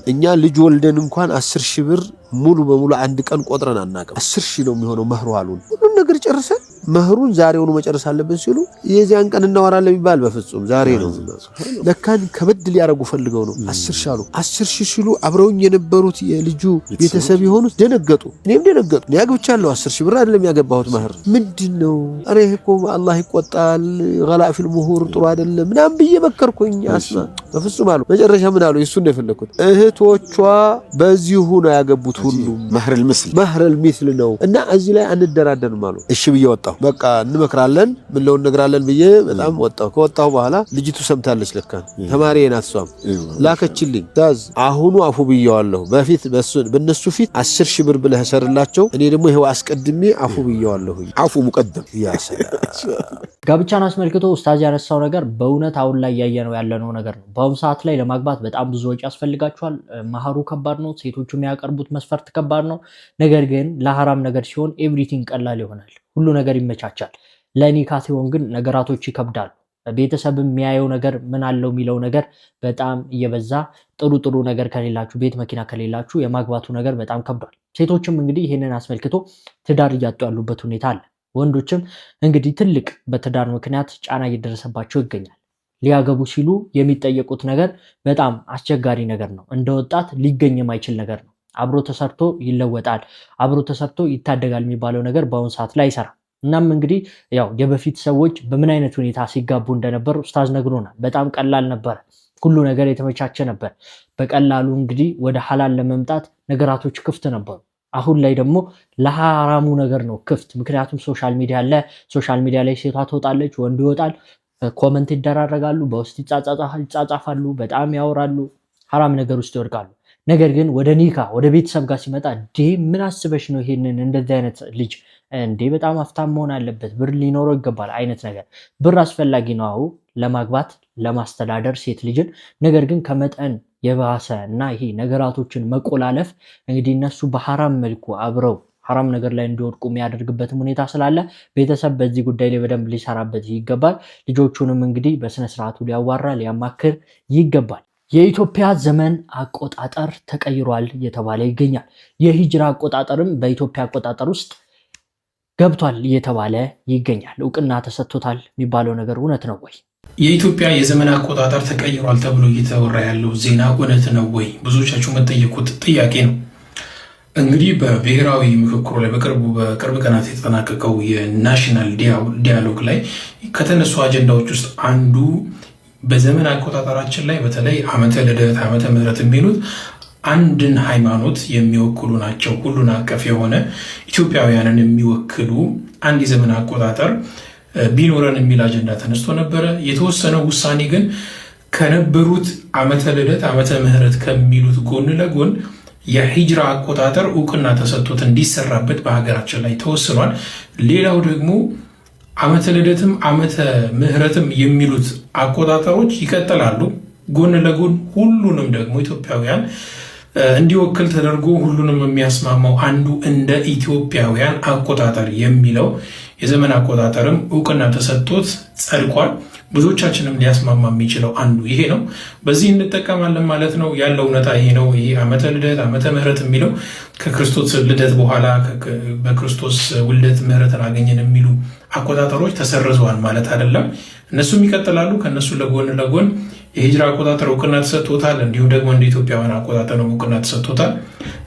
እኛ ልጅ ወልደን እንኳን 10 ሺህ ብር ሙሉ በሙሉ አንድ ቀን ቆጥረን አናውቅም። 10 ሺህ ነው የሚሆነው መህሩ አሉን። ሁሉን ነገር ጨርሰን መህሩን ዛሬውኑ መጨረስ አለብን ሲሉ የዚያን ቀን እናወራለን የሚባል በፍጹም ዛሬ ነው። ለካን ከበድ ሊያረጉ ፈልገው ነው 10 ሺህ አሉ። 10 ሺህ ሲሉ አብረውኝ የነበሩት የልጁ ቤተሰብ የሆኑት ደነገጡ፣ እኔም ደነገጡ። እኔ አግብቻለሁ 10 ሺህ ብር አይደለም ያገባሁት መህር ምንድነው? አሬ እኮ አላህ ይቆጣል፣ ገላፊል ሙሁር ጥሩ አይደለም ምናምን ብዬ መከርኩኝ። አስማ በፍጹም አሉ። መጨረሻ ምን አሉ? እሱን ነው የፈለኩት። እህቶቿ በዚሁ ነው ያገቡት ሁሉ መህረል ምስል ነው እና እዚህ ላይ አንደራደርም አሉ። እሺ ብዬ ወጣሁ። ወጣሁ። በቃ እንመክራለን ምን ለው እነግራለን ብዬ በጣም ወጣሁ። ከወጣሁ በኋላ ልጅቱ ሰምታለች። ለካ ተማሪ ናት። እሷም ላከችልኝ ታዝ አሁኑ አፉ ብየዋለሁ። በፊት በነሱ ፊት 10,000 ብር ብለህ ሰርላቸው እኔ ደግሞ ይሄው አስቀድሜ አፉ ብየዋለሁ። አፉ ሙቀደም ያ ሰላም። ጋብቻን አስመልክቶ ኡስታዝ ያነሳው ነገር በእውነት አሁን ላይ ያየነው ያለነው ነገር ነው። በአሁኑ ሰዓት ላይ ለማግባት በጣም ብዙ ወጪ ያስፈልጋቸዋል። መሃሩ ከባድ ነው። ሴቶቹ የሚያቀርቡት መስፈርት ከባድ ነው። ነገር ግን ለሐራም ነገር ሲሆን ኤቭሪቲንግ ቀላል ይሆናል። ሁሉ ነገር ይመቻቻል። ለኒካ ሲሆን ግን ነገራቶች ይከብዳሉ። ቤተሰብ የሚያየው ነገር ምን አለው የሚለው ነገር በጣም እየበዛ ጥሩ ነገር ከሌላችሁ፣ ቤት መኪና ከሌላችሁ የማግባቱ ነገር በጣም ከብዷል። ሴቶችም እንግዲህ ይህንን አስመልክቶ ትዳር እያጡ ያሉበት ሁኔታ አለ። ወንዶችም እንግዲህ ትልቅ በትዳር ምክንያት ጫና እየደረሰባቸው ይገኛል። ሊያገቡ ሲሉ የሚጠየቁት ነገር በጣም አስቸጋሪ ነገር ነው። እንደ ወጣት ሊገኝ የማይችል ነገር ነው። አብሮ ተሰርቶ ይለወጣል፣ አብሮ ተሰርቶ ይታደጋል የሚባለው ነገር በአሁኑ ሰዓት ላይ አይሰራም። እናም እንግዲህ ያው የበፊት ሰዎች በምን አይነት ሁኔታ ሲጋቡ እንደነበር ኡስታዝ ነግሮናል። በጣም ቀላል ነበር፣ ሁሉ ነገር የተመቻቸ ነበር። በቀላሉ እንግዲህ ወደ ሐላል ለመምጣት ነገራቶች ክፍት ነበሩ። አሁን ላይ ደግሞ ለሐራሙ ነገር ነው ክፍት። ምክንያቱም ሶሻል ሚዲያ አለ። ሶሻል ሚዲያ ላይ ሴቷ ትወጣለች፣ ወንዱ ይወጣል፣ ኮመንት ይደራረጋሉ፣ በውስጥ ይጻጻፋሉ፣ በጣም ያወራሉ፣ ሐራም ነገር ውስጥ ይወድቃሉ። ነገር ግን ወደ ኒካ ወደ ቤተሰብ ጋር ሲመጣ ምን አስበሽ ነው ይሄንን እንደዚህ አይነት ልጅ በጣም አፍታም መሆን አለበት፣ ብር ሊኖረው ይገባል አይነት ነገር። ብር አስፈላጊ ነው ለማግባት ለማስተዳደር ሴት ልጅን። ነገር ግን ከመጠን የባሰ እና ይሄ ነገራቶችን መቆላለፍ እንግዲህ እነሱ በሐራም መልኩ አብረው ሐራም ነገር ላይ እንዲወድቁ የሚያደርግበትም ሁኔታ ስላለ ቤተሰብ በዚህ ጉዳይ ላይ በደንብ ሊሰራበት ይገባል። ልጆቹንም እንግዲህ በስነ ስርዓቱ ሊያዋራ ሊያማክር ይገባል። የኢትዮጵያ ዘመን አቆጣጠር ተቀይሯል እየተባለ ይገኛል። የሂጅራ አቆጣጠርም በኢትዮጵያ አቆጣጠር ውስጥ ገብቷል እየተባለ ይገኛል። እውቅና ተሰጥቶታል የሚባለው ነገር እውነት ነው ወይ? የኢትዮጵያ የዘመን አቆጣጠር ተቀይሯል ተብሎ እየተወራ ያለው ዜና እውነት ነው ወይ? ብዙዎቻችሁ መጠየቁት ጥያቄ ነው። እንግዲህ በብሔራዊ ምክክሩ ላይ በቅርብ ቀናት የተጠናቀቀው የናሽናል ዲያሎግ ላይ ከተነሱ አጀንዳዎች ውስጥ አንዱ በዘመን አቆጣጠራችን ላይ በተለይ ዓመተ ልደት፣ ዓመተ ምሕረት የሚሉት አንድን ሃይማኖት የሚወክሉ ናቸው። ሁሉን አቀፍ የሆነ ኢትዮጵያውያንን የሚወክሉ አንድ የዘመን አቆጣጠር ቢኖረን የሚል አጀንዳ ተነስቶ ነበረ። የተወሰነው ውሳኔ ግን ከነበሩት ዓመተ ልደት፣ ዓመተ ምሕረት ከሚሉት ጎን ለጎን የሂጅራ አቆጣጠር እውቅና ተሰጥቶት እንዲሰራበት በሀገራችን ላይ ተወስኗል። ሌላው ደግሞ ዓመተ ልደትም ዓመተ ምሕረትም የሚሉት አቆጣጠሮች ይቀጥላሉ። ጎን ለጎን ሁሉንም ደግሞ ኢትዮጵያውያን እንዲወክል ተደርጎ ሁሉንም የሚያስማማው አንዱ እንደ ኢትዮጵያውያን አቆጣጠር የሚለው የዘመን አቆጣጠርም እውቅና ተሰጥቶት ጸድቋል። ብዙዎቻችንም ሊያስማማ የሚችለው አንዱ ይሄ ነው። በዚህ እንጠቀማለን ማለት ነው። ያለው እውነታ ይሄ ነው። ይሄ ዓመተ ልደት ዓመተ ምሕረት የሚለው ከክርስቶስ ልደት በኋላ በክርስቶስ ውልደት ምሕረትን አገኘን የሚሉ አቆጣጠሮች ተሰርዘዋል ማለት አይደለም። እነሱም ይቀጥላሉ። ከነሱ ለጎን ለጎን የሂጅራ አቆጣጠር እውቅና ተሰጥቶታል። እንዲሁም ደግሞ እንደ ኢትዮጵያውያን አቆጣጠር እውቅና ተሰጥቶታል።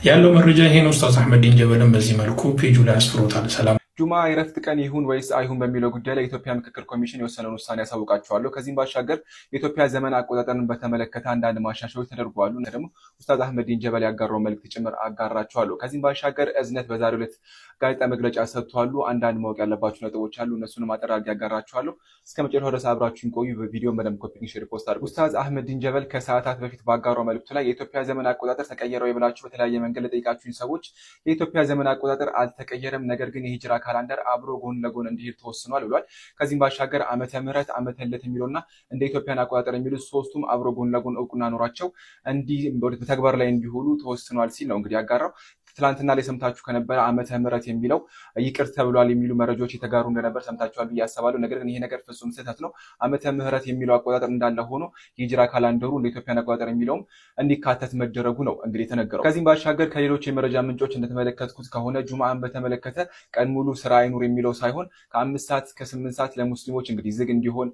ያለው መረጃ ይሄ ነው። ኡስታዝ አህመዲን ጀበልን በዚህ መልኩ ፔጁ ላይ አስፍሮታል። ሰላም። ጁማ የረፍት ቀን ይሁን ወይስ አይሁን በሚለው ጉዳይ ላይ የኢትዮጵያ ምክክር ኮሚሽን የወሰነውን ውሳኔ ያሳውቃቸዋለሁ። ከዚህም ባሻገር የኢትዮጵያ ዘመን አቆጣጠርን በተመለከተ አንዳንድ ማሻሻያዎች ተደርገዋል። እና ደግሞ ኡስታዝ አህመዲን ጀበል ያጋራው መልእክት ጭምር አጋራቸዋለሁ። ከዚህም ባሻገር እዝነት በዛሬው ዕለት ጋዜጣ መግለጫ ሰጥቷሉ። አንዳንድ ማወቅ ያለባቸው ነጥቦች አሉ። እነሱንም አጠር አድርጌ ያጋራቸዋለሁ። እስከ መጨረሻው ድረስ አብራችሁን ቆዩ። በቪዲዮ በደንብ ኮፒ ሼር ፖስት አድርጉ። ኡስታዝ አህመዲን ጀበል ከሰዓታት በፊት ባጋራው መልእክቱ ላይ የኢትዮጵያ ዘመን አቆጣጠር ተቀየረው የብላችሁ በተለያየ መንገድ ለጠይቃችሁኝ ሰዎች የኢትዮጵያ ዘመን አቆጣጠር አልተቀየረም፣ ነገር ግን የሂጅራ ካላንደር አብሮ ጎን ለጎን እንዲሄድ ተወስኗል ብሏል። ከዚህም ባሻገር ዓመተ ምሕረት ዓመተ ልደት የሚለውና እንደ ኢትዮጵያን አቆጣጠር የሚሉት ሶስቱም አብሮ ጎን ለጎን እውቅና ኖራቸው እንዲህ በተግባር ላይ እንዲሆኑ ተወስኗል ሲል ነው እንግዲህ ያጋራው። ትላንትና ላይ ሰምታችሁ ከነበረ ዓመተ ምሕረት የሚለው ይቅር ተብሏል የሚሉ መረጃዎች የተጋሩ እንደነበር ሰምታችኋል ብዬ አስባለሁ። ነገር ግን ይሄ ነገር ፍጹም ስህተት ነው። ዓመተ ምሕረት የሚለው አቆጣጠር እንዳለ ሆኖ የሂጅራ ካላንደሩ እንደ ኢትዮጵያን አቆጣጠር የሚለውም እንዲካተት መደረጉ ነው እንግዲህ የተነገረው። ከዚህም ባሻገር ከሌሎች የመረጃ ምንጮች እንደተመለከትኩት ከሆነ ጁምዓን በተመለከተ ቀን ሙሉ ስራ አይኑር የሚለው ሳይሆን ከ5 ሰዓት እስከ 8 ሰዓት ለሙስሊሞች እንግዲህ ዝግ እንዲሆን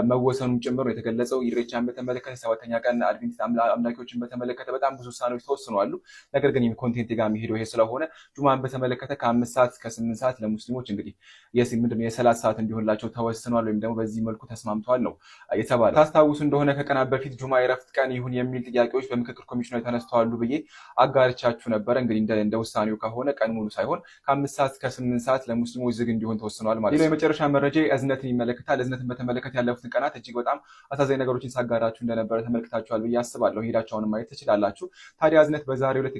መወሰኑም ጭምር ነው የተገለጸው። ኢሬቻን በተመለከተ 7ኛ ቀን አድቬንቲስት አምላኪዎችን በተመለከተ በጣም ብዙ ውሳኔዎች ተወስነዋል። ነገር ግን ኮንቴንት ጋር የሚሄዱ ቪዲዮ ይሄ ስለሆነ ጁማን በተመለከተ ከ5 ሰዓት እስከ 8 ሰዓት ለሙስሊሞች እንግዲህ ምንድነው የ30 ሰዓት እንዲሆንላቸው ተወስኗል ወይም ደግሞ በዚህ መልኩ ተስማምተዋል ነው የተባለው። ታስታውሱ እንደሆነ ከቀናት በፊት ጁማ የረፍት ቀን ይሁን የሚል ጥያቄዎች በምክክር ኮሚሽኑ ተነስተዋል ብዬ አጋርቻችሁ ነበር። እንግዲህ እንደ ውሳኔው ከሆነ ቀን ሙሉ ሳይሆን ከ5 ሰዓት እስከ 8 ሰዓት ለሙስሊሞች ዝግ እንዲሆን ተወስኗል ማለት ነው። ሌላው የመጨረሻ መረጃ እዝነትን ይመለከታል። እዝነትን በተመለከተ ያለፉትን ቀናት እጅግ በጣም አሳዛኝ ነገሮችን ሳጋራችሁ እንደነበረ ተመልክታችኋል ብዬ አስባለሁ። ሄዳችሁን ማየት ትችላላችሁ። ታዲያ እዝነት በዛሬው ዕለት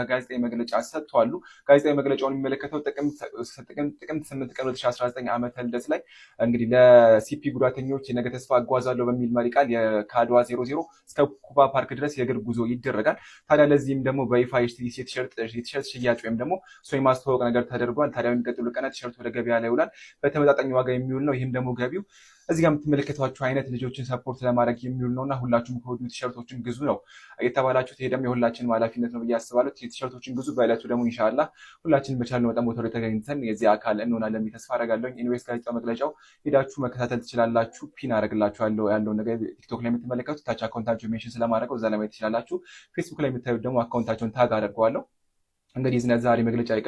ጋዜጣዊ መግለጫ ሰጥቷል። ጋዜጣዊ መግለጫውን የሚመለከተው ጥቅምት 8 ቀን 2019 ዓመተ ልደት ላይ እንግዲህ ለሲፒ ጉዳተኞች የነገ ተስፋ አጓዛለሁ በሚል መሪ ቃል ከአድዋ 00 እስከ ኩባ ፓርክ ድረስ የእግር ጉዞ ይደረጋል። ታዲያ ለዚህም ደግሞ በይፋ የቲሸርት ሽያጭ ወይም ደግሞ እሱ የማስተዋወቅ ነገር ተደርጓል። ታዲያ የሚቀጥሉ ቀናት ቲሸርት ወደ ገበያ ላይ ይውላል። በተመጣጣኝ ዋጋ የሚውል ነው። ይህም ደግሞ ገቢው እዚህ ጋር የምትመለከቷቸው አይነት ልጆችን ሰፖርት ለማድረግ የሚውል ነውና ሁላችሁም ከወዲሁ ቲሸርቶችን ግዙ ነው የተባላችሁት። ይሄ ደግሞ የሁላችንም ኃላፊነት ነው ብዬ አስባለሁ። ቲሸርቶችን ግዙ። በዕለቱ ደግሞ ኢንሻአላህ ሁላችንም በቻልነው መጠን ቦታው ላይ ተገኝተን የዚህ አካል እንሆናለን ብዬ ተስፋ አደርጋለሁ። ኢንዌስት ጋዜጣው መግለጫው ሄዳችሁ መከታተል ትችላላችሁ። ፒን አደርግላችኋለሁ ያለውን ነገር ቲክቶክ ላይ የምትመለከቱት ታች አካውንታቸው ሜንሽን ስለማድረገው እዛ ላይ ማየት ትችላላችሁ። ፌስቡክ ላይ የምታዩት ደግሞ አካውንታቸውን ታግ አደርገዋለሁ። እንግዲህ እዝነት ዛሬ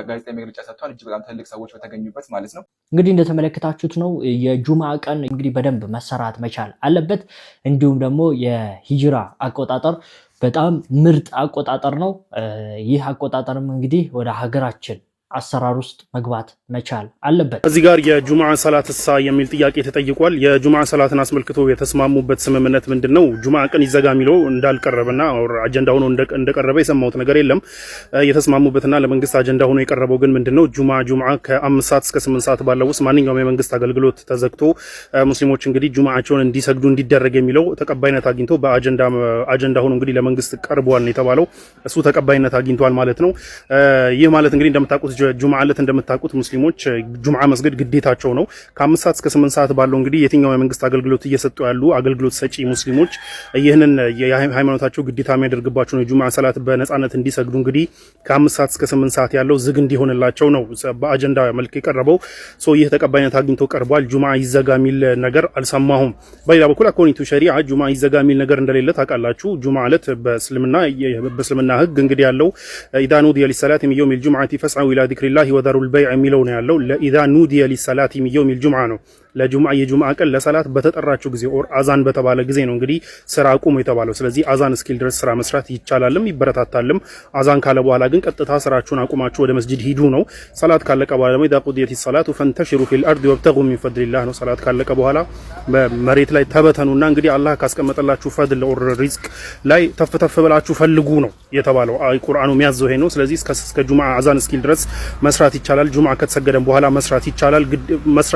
ጋዜጣዊ መግለጫ ሰጥቷል። እጅግ በጣም ትልቅ ሰዎች በተገኙበት ማለት ነው። እንግዲህ እንደተመለከታችሁት ነው የጁማ ቀን እንግዲህ በደንብ መሰራት መቻል አለበት። እንዲሁም ደግሞ የሂጅራ አቆጣጠር በጣም ምርጥ አቆጣጠር ነው። ይህ አቆጣጠርም እንግዲህ ወደ ሀገራችን አሰራር ውስጥ መግባት መቻል አለበት። እዚህ ጋር የጁምዓ ሰላት እሳ የሚል ጥያቄ ተጠይቋል። የጁምዓ ሰላትን አስመልክቶ የተስማሙበት ስምምነት ምንድነው? ጁምዓ ቀን ይዘጋ የሚለው እንዳልቀረበና አጀንዳ ሆኖ እንደቀረበ የሰማሁት ነገር የለም። የተስማሙበትና ለመንግስት አጀንዳ ሆኖ የቀረበው ግን ምንድነው? ጁምዓ ከ5 ሰዓት እስከ 8 ሰዓት ባለው ውስጥ ማንኛውም የመንግስት አገልግሎት ተዘግቶ ሙስሊሞች እንግዲህ ጁምዓቸውን እንዲሰግዱ እንዲደረግ የሚለው ተቀባይነት አግኝቶ በአጀንዳ ሆኖ እንግዲህ ለመንግስት ቀርቧል የተባለው እሱ ተቀባይነት አግኝቷል ማለት ነው። ይህ ማለት እንግዲህ እንደምታውቁት ጁምዓ ዕለት እንደምታውቁት ሙስሊሞች ጁምዓ መስገድ ግዴታቸው ነው። ከ5 ሰዓት እስከ 8 ሰዓት ባለው እንግዲህ የትኛው የመንግስት አገልግሎት እየሰጡ ያሉ አገልግሎት ሰጪ ሙስሊሞች ይህንን የሃይማኖታቸው ግዴታ የሚያደርግባቸው ነው ጁምዓ ሰላት በነፃነት እንዲሰግዱ እንግዲህ ከ5 ሰዓት እስከ 8 ሰዓት ያለው ዝግ እንዲሆንላቸው ነው በአጀንዳ መልክ የቀረበው። ይህ ተቀባይነት አግኝቶ ቀርቧል። ጁምዓ ይዘጋ የሚል ነገር አልሰማሁም። በሌላ በኩል አኮኒቱ ሸሪዓ ጁምዓ ይዘጋ የሚል ነገር እንደሌለ ታውቃላችሁ። ጁምዓ ዕለት በእስልምና ህግ እንግዲህ ያለው ኢዛ ኑዲየ ሊሰላቲ ሚን የውሚል ጁምዓቲ ፈስዐው ኢላ ዚክሪላሂ ወዘሩል በይዕ የሚለው ነው ያለው። ለኢዛ ኑዲየ ሊሰላቲ ሚን የውሚል ጁምዓ ነው። የጁምዓ ቀን ለሰላት በተጠራችሁ ጊዜ ኦር አዛን በተባለ ጊዜ ነው እንግዲህ ስራ አቁሙ የተባለው። ስለዚህ አዛን እስኪል ድረስ ስራ መስራት ይቻላልም ይበረታታልም። አዛን ካለ በኋላ ግን ቀጥታ ስራችሁን አቁማችሁ ወደ መስጂድ ሂዱ ነው። ሰላት ካለቀ በኋላ ደግሞ ኢዛ ቁዲየቲ ሰላቱ ፈንተሽሩ ፊል አርዲ ወብተጉ ሚን ፈድሊላህ ነው። ሰላት ካለቀ በኋላ መሬት ላይ ተበተኑና እንግዲህ አላህ ካስቀመጠላችሁ ፈድል ኦር ሪዝቅ ላይ ተፍተፍ ብላችሁ ፈልጉ ነው የተባለው። ቁርአኑ የሚያዘው ይሄ ነው። ስለዚህ እስከ ጁምዓ አዛን እስኪል ድረስ መስራት ይቻላል። ጁምዓ ከተሰገደም በኋላ መስራት ይቻላል።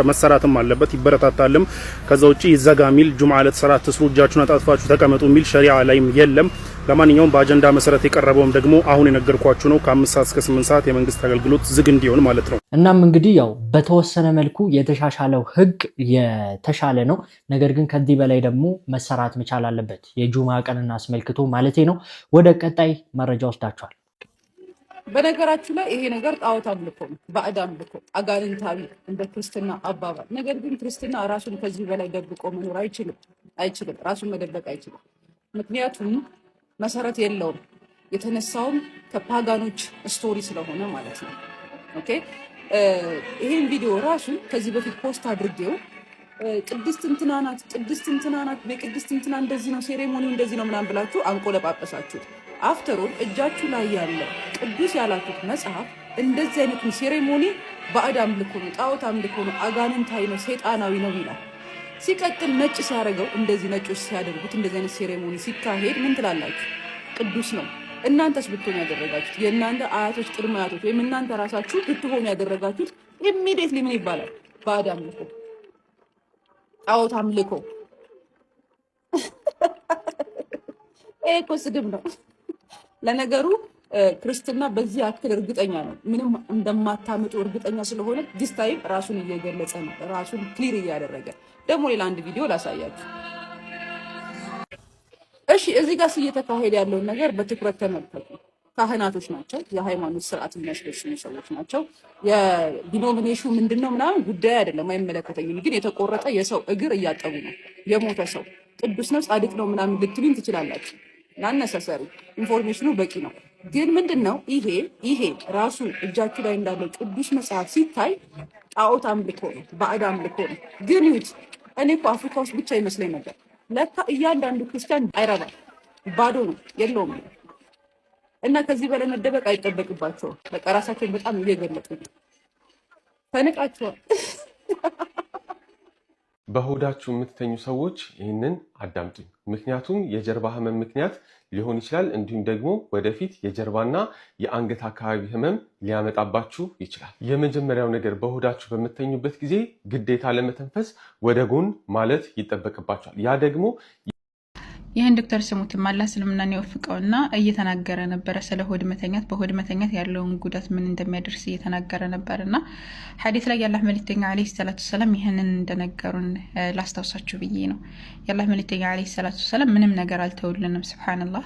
መሰራትም አለበት ይበረታታልም። ከዛ ውጪ ይዘጋ ሚል ጁምዓ ዕለት ሰላት ትስሩ እጃችሁን አጣጥፋችሁ ተቀመጡ ሚል ሸሪዓ ላይም የለም። ለማንኛውም በአጀንዳ መሰረት የቀረበውም ደግሞ አሁን የነገርኳችሁ ነው። ከ5 ሰዓት እስከ 8 ሰዓት የመንግስት አገልግሎት ዝግ እንዲሆን ማለት ነው። እናም እንግዲህ ያው በተወሰነ መልኩ የተሻሻለው ህግ የተሻለ ነው። ነገር ግን ከዚህ በላይ ደግሞ መሰራት መቻል አለበት። የጁምዓ ቀንን አስመልክቶ ማለቴ ነው። ወደ ቀጣይ መረጃ ወስዳችኋል። በነገራችሁ ላይ ይሄ ነገር ጣዖት አምልኮ ነው፣ ባዕድ አምልኮ፣ አጋንንታዊ እንደ ክርስትና አባባል። ነገር ግን ክርስትና ራሱን ከዚህ በላይ ደብቆ መኖር አይችልም። ራሱን መደበቅ አይችልም። ምክንያቱም መሰረት የለውም። የተነሳውም ከፓጋኖች ስቶሪ ስለሆነ ማለት ነው። ኦኬ ይሄን ቪዲዮ ራሱ ከዚህ በፊት ፖስት አድርጌው ቅድስት እንትና ናት፣ በቅድስት እንትና እንደዚህ ነው፣ ሴሬሞኒው እንደዚህ ነው ምናምን ብላችሁ አንቆለጳጰሳችሁት። አፍተሮል እጃችሁ ላይ ያለ ቅዱስ ያላችሁት መጽሐፍ እንደዚህ አይነቱን ሴሬሞኒ ባዕድ አምልኮ ነው፣ ጣዖት አምልኮ ነው፣ አጋንንታዊ ነው፣ ሰይጣናዊ ነው ይላል። ሲቀጥል ነጭ ሲያደርገው እንደዚህ ነጮች ሲያደርጉት እንደዚህ አይነት ሴሬሞኒ ሲካሄድ ምን ትላላችሁ? ቅዱስ ነው። እናንተስ ብትሆኑ ያደረጋችሁት የእናንተ አያቶች ቅድመ አያቶች ወይም እናንተ ራሳችሁ ብትሆኑ ያደረጋችሁት ኢሚዲየትሊ ምን ይባላል? ባዕድ አምልኮ፣ ጣዖት አምልኮ። ይሄ እኮ ስድብ ነው። ለነገሩ ክርስትና በዚህ ያክል እርግጠኛ ነው፣ ምንም እንደማታምጡ እርግጠኛ ስለሆነ ዲስ ታይም ራሱን እየገለጸ ነው፣ ራሱን ክሊር እያደረገ። ደግሞ ሌላ አንድ ቪዲዮ ላሳያችሁ። እሺ እዚህ ጋር እየተካሄደ ያለውን ነገር በትኩረት ተመልከቱ። ካህናቶች ናቸው፣ የሃይማኖት ስርዓት የሚያስፈጽሙ ሰዎች ናቸው። የዲኖሚኔሽኑ ምንድነው ምናምን ጉዳይ አይደለም፣ አይመለከተኝም። ግን የተቆረጠ የሰው እግር እያጠቡ ነው። የሞተ ሰው ቅዱስ ነው ጻድቅ ነው ምናምን ልትሉኝ ትችላላችሁ። ናነሰሰሪ ኢንፎርሜሽኑ በቂ ነው። ግን ምንድነው ይሄ ራሱ እጃችሁ ላይ እንዳለው ቅዱስ መጽሐፍ ሲታይ ጣዖት አምልኮ ነው፣ ባዕድ አምልኮ ነው። ግን ይሁት እኔ እኮ አፍሪካ ውስጥ ብቻ ይመስለኝ ነበር። ለካ እያንዳንዱ ክርስቲያን አይረባም፣ ባዶ ነው፣ የለውም። እና ከዚህ በላይ መደበቅ አይጠበቅባቸውም። በቃ ራሳቸውን በጣም እየገለጡ ተንቃቸዋል። በሆዳችሁ የምትተኙ ሰዎች ይህንን አዳምጡኝ። ምክንያቱም የጀርባ ህመም ምክንያት ሊሆን ይችላል። እንዲሁም ደግሞ ወደፊት የጀርባና የአንገት አካባቢ ህመም ሊያመጣባችሁ ይችላል። የመጀመሪያው ነገር በሆዳችሁ በምትተኙበት ጊዜ ግዴታ ለመተንፈስ ወደ ጎን ማለት ይጠበቅባችኋል። ያ ደግሞ ይህን ዶክተር ስሙትም አላህ እስልምናን ይወፍቀውና እየተናገረ ነበረ ስለ ሆድ መተኛት፣ በሆድ መተኛት ያለውን ጉዳት ምን እንደሚያደርስ እየተናገረ ነበርና ሐዲስ ላይ የአላህ መልእክተኛ አለይሂ ሰላቱ ሰላም ይህንን እንደነገሩን ላስታውሳችሁ ብዬ ነው። የአላህ መልእክተኛ አለይሂ ሰላቱ ሰላም ምንም ነገር አልተውልንም። ሱብሃንአላህ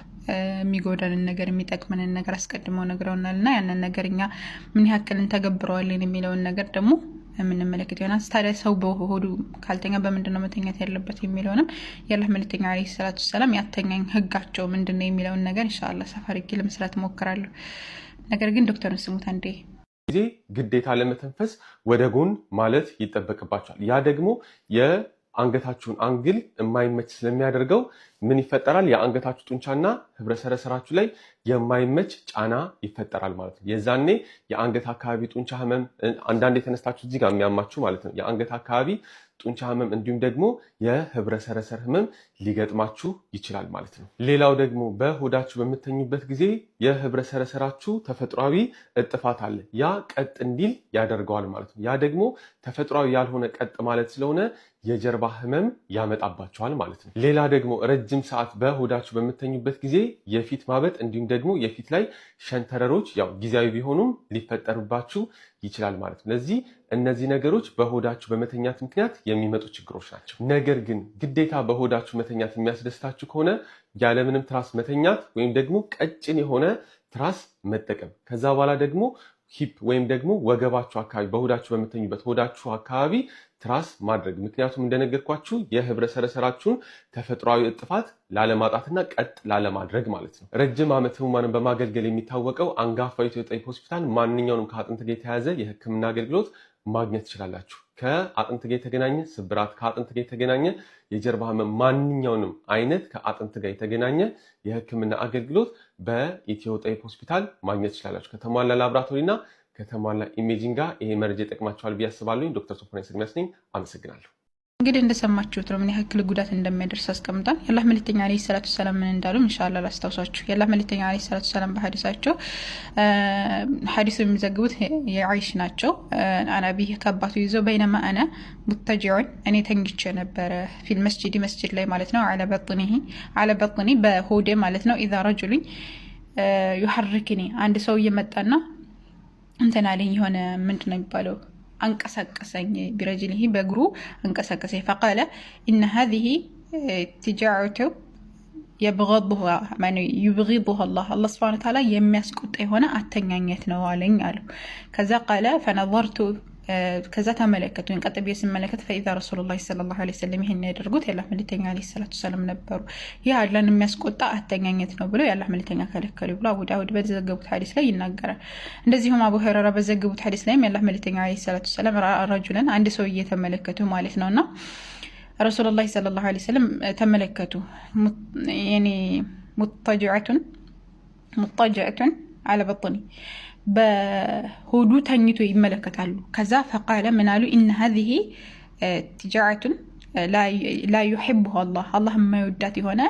የሚጎዳንን ነገር የሚጠቅመንን ነገር አስቀድመው ነግረውናልና ያንን ነገር እኛ ምን ያክል እንተገብረዋለን የሚለውን ነገር ደግሞ የምንመለከት ይሆናል። ታዲያ ሰው በሆዱ ካልተኛ በምንድን ነው መተኛት ያለበት የሚለውንም የአላህ መልእክተኛ አለይሂ ሰላቱ ሰላም ያተኛኝ ህጋቸው ምንድን ነው የሚለውን ነገር ኢንሻአላህ ሰፋ አድርጌ ለመስራት እሞክራለሁ። ነገር ግን ዶክተርን ስሙት አንዴ። ጊዜ ግዴታ ለመተንፈስ ወደ ጎን ማለት ይጠበቅባቸዋል። ያ ደግሞ የአንገታችሁን አንግል የማይመች ስለሚያደርገው ምን ይፈጠራል? የአንገታችሁ ጡንቻና ህብረ ሰረሰራችሁ ላይ የማይመች ጫና ይፈጠራል ማለት ነው። የዛኔ የአንገት አካባቢ ጡንቻ ህመም፣ አንዳንድ የተነስታችሁ እዚህ ጋር የሚያማችሁ ማለት ነው የአንገት አካባቢ ጡንቻ ህመም እንዲሁም ደግሞ የህብረ ሰረሰር ህመም ሊገጥማችሁ ይችላል ማለት ነው። ሌላው ደግሞ በሆዳችሁ በምትተኙበት ጊዜ የህብረ ሰረሰራችሁ ተፈጥሯዊ እጥፋት አለ። ያ ቀጥ እንዲል ያደርገዋል ማለት ነው። ያ ደግሞ ተፈጥሯዊ ያልሆነ ቀጥ ማለት ስለሆነ የጀርባ ህመም ያመጣባቸዋል ማለት ነው። ሌላ ደግሞ ረጅም ሰዓት በሆዳችሁ በምትተኙበት ጊዜ የፊት ማበጥ እንዲሁም ደግሞ የፊት ላይ ሸንተረሮች ያው ጊዜያዊ ቢሆኑም ሊፈጠሩባችሁ ይችላል ማለት ነው። ለዚህ እነዚህ ነገሮች በሆዳችሁ በመተኛት ምክንያት የሚመጡ ችግሮች ናቸው። ነገር ግን ግዴታ በሆዳችሁ መተኛት የሚያስደስታችሁ ከሆነ ያለምንም ትራስ መተኛት ወይም ደግሞ ቀጭን የሆነ ትራስ መጠቀም፣ ከዛ በኋላ ደግሞ ሂፕ ወይም ደግሞ ወገባችሁ አካባቢ በሆዳችሁ በምተኙበት ሆዳችሁ አካባቢ ትራስ ማድረግ። ምክንያቱም እንደነገርኳችሁ የህብረ ሰረሰራችሁን ተፈጥሯዊ እጥፋት ላለማጣትና ቀጥ ላለማድረግ ማለት ነው። ረጅም ዓመት ህሙማንን በማገልገል የሚታወቀው አንጋፋው ኢትዮ ጤና ሆስፒታል ማንኛውንም ከአጥንት ጋር የተያያዘ የህክምና አገልግሎት ማግኘት ትችላላችሁ። ከአጥንት ጋር የተገናኘ ስብራት፣ ከአጥንት ጋር የተገናኘ የጀርባ ህመም፣ ማንኛውንም አይነት ከአጥንት ጋር የተገናኘ የህክምና አገልግሎት በኢትዮ ጤና ሆስፒታል ማግኘት ትችላላችሁ። ከተሟላ ላቦራቶሪና ከተሟላ ኢሜጂንግ ጋር ይሄ መረጃ ይጠቅማችኋል ብዬ አስባለሁ። ዶክተር ሶፎንያስ ኤርሚያስ ነኝ። አመሰግናለሁ። እንግዲህ እንደሰማችሁት ነው ምን ያክል ጉዳት እንደሚያደርስ አስቀምጣል። የአላህ መልእክተኛ አለይሂ ሰላቱ ሰላም ምን እንዳሉ ኢንሻአላህ ላስታውሳችሁ። የአላህ መልእክተኛ አለይሂ ሰላቱ ሰላም በሐዲሳቸው ሐዲሱ የሚዘግቡት የአይሽ ናቸው። አናቢ ከአባቱ ይዘው በይነማ አነ ሙተጂዑን እኔ ተኝቼ ነበረ ፊል መስጂድ ላይ ማለት ነው። አለ በጥኒ በሆዴ ማለት ነው። ኢዛ ረጁሉን ይሐርክኒ አንድ ሰው እየመጣና እንትን አለኝ የሆነ ምንድን ነው የሚባለው አንቀሳቀሰኝ ቢረጅልህ በእግሩ አንቀሳቀሰኝ። ፈቃለ ኢነ ሀዚህ ትጃዑቱ ይብጊዱሃ አላህ ሱብሓነሁ ወተዓላ የሚያስቆጣ የሆነ አተኛኘት ነው አለኝ አሉ። ከዛ ቃለ ፈነዘርቱ ከዛ ተመለከቱ። ቀጥ ብዬ ስመለከት ፈኢዛ ረሱሉላህ ሰለላሁ ዐለይሂ ወሰለም ይሄን ያደርጉት የአላህ መልእክተኛ አለይሂ ሰላቱ ሰላም ነበሩ። ይህ አላህን የሚያስቆጣ አተኛኘት ነው ብለው የአላህ መልእክተኛ ከለከሉ ብሎ አቡ ዳውድ በዘገቡት ሐዲስ ላይ ይናገራል። እንደዚሁም አቡ ሁረይራ በዘገቡት ሐዲስ ላይም የአላህ መልእክተኛ አለይሂ ሰላቱ ሰላም ረጁለን አንድ ሰው እየተመለከቱ ማለት ነውና ረሱሉላህ ሰለላሁ ዐለይሂ ወሰለም ተመለከቱ። ያኒ ሙጠጅዐቱን አለ በጥኒ በሆዱ ተኝቶ ይመለከታሉ። ከዛ ፈቃለ ምን አሉ? ኢነ ሀዚህ ትጃዓቱን ላ ዩሒቡሃ አላህ የማይወዳት የሆነ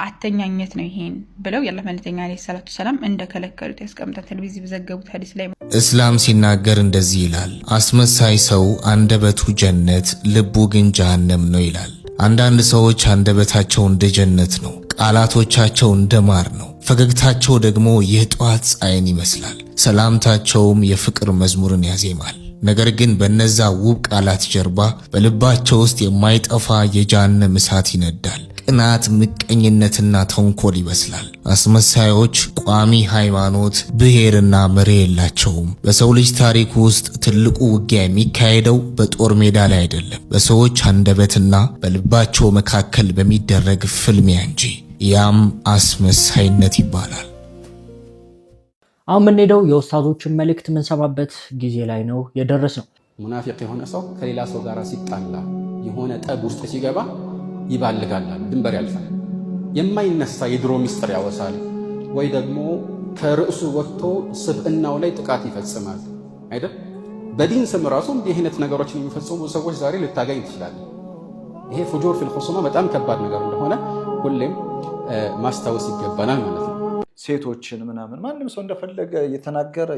አተኛኘት ነው ይሄን ብለው የአላህ መልእክተኛ አለይሂ ሰላቱ ሰላም እንደከለከሉት ያስቀምጣል። ቴሌቪዥን በዘገቡት ሐዲስ ላይ እስላም ሲናገር እንደዚህ ይላል፣ አስመሳይ ሰው አንደበቱ ጀነት ልቡ ግን ጀሃነም ነው ይላል። አንዳንድ ሰዎች አንደበታቸው እንደ ጀነት ነው፣ ቃላቶቻቸው እንደ ማር ነው፣ ፈገግታቸው ደግሞ የጠዋት ፀሐይን ይመስላል፣ ሰላምታቸውም የፍቅር መዝሙርን ያዜማል። ነገር ግን በነዛ ውብ ቃላት ጀርባ በልባቸው ውስጥ የማይጠፋ የጀሃነም እሳት ይነዳል። ቅናት፣ ምቀኝነትና ተንኮል ይበስላል። አስመሳዮች ቋሚ ሃይማኖት፣ ብሔርና መሪ የላቸውም። በሰው ልጅ ታሪክ ውስጥ ትልቁ ውጊያ የሚካሄደው በጦር ሜዳ ላይ አይደለም፣ በሰዎች አንደበትና በልባቸው መካከል በሚደረግ ፍልሚያ እንጂ። ያም አስመሳይነት ይባላል። አሁን የምንሄደው የኡስታዞችን መልእክት የምንሰማበት ጊዜ ላይ ነው የደረስነው። ሙናፊቅ የሆነ ሰው ከሌላ ሰው ጋር ሲጣላ የሆነ ጠብ ውስጥ ሲገባ ይባልጋል፣ ድንበር ያልፋል፣ የማይነሳ የድሮ ሚስጥር ያወሳል፣ ወይ ደግሞ ከርዕሱ ወጥቶ ስብዕናው ላይ ጥቃት ይፈጽማል አይደል? በዲን ስም ራሱ እንዲህ አይነት ነገሮችን የሚፈጽሙ ሰዎች ዛሬ ልታገኝ ትችላለህ። ይሄ ፉጁር ፊል ኹሱማ በጣም ከባድ ነገር እንደሆነ ሁሌም ማስታወስ ይገባናል ማለት ነው። ሴቶችን ምናምን ማንም ሰው እንደፈለገ እየተናገረ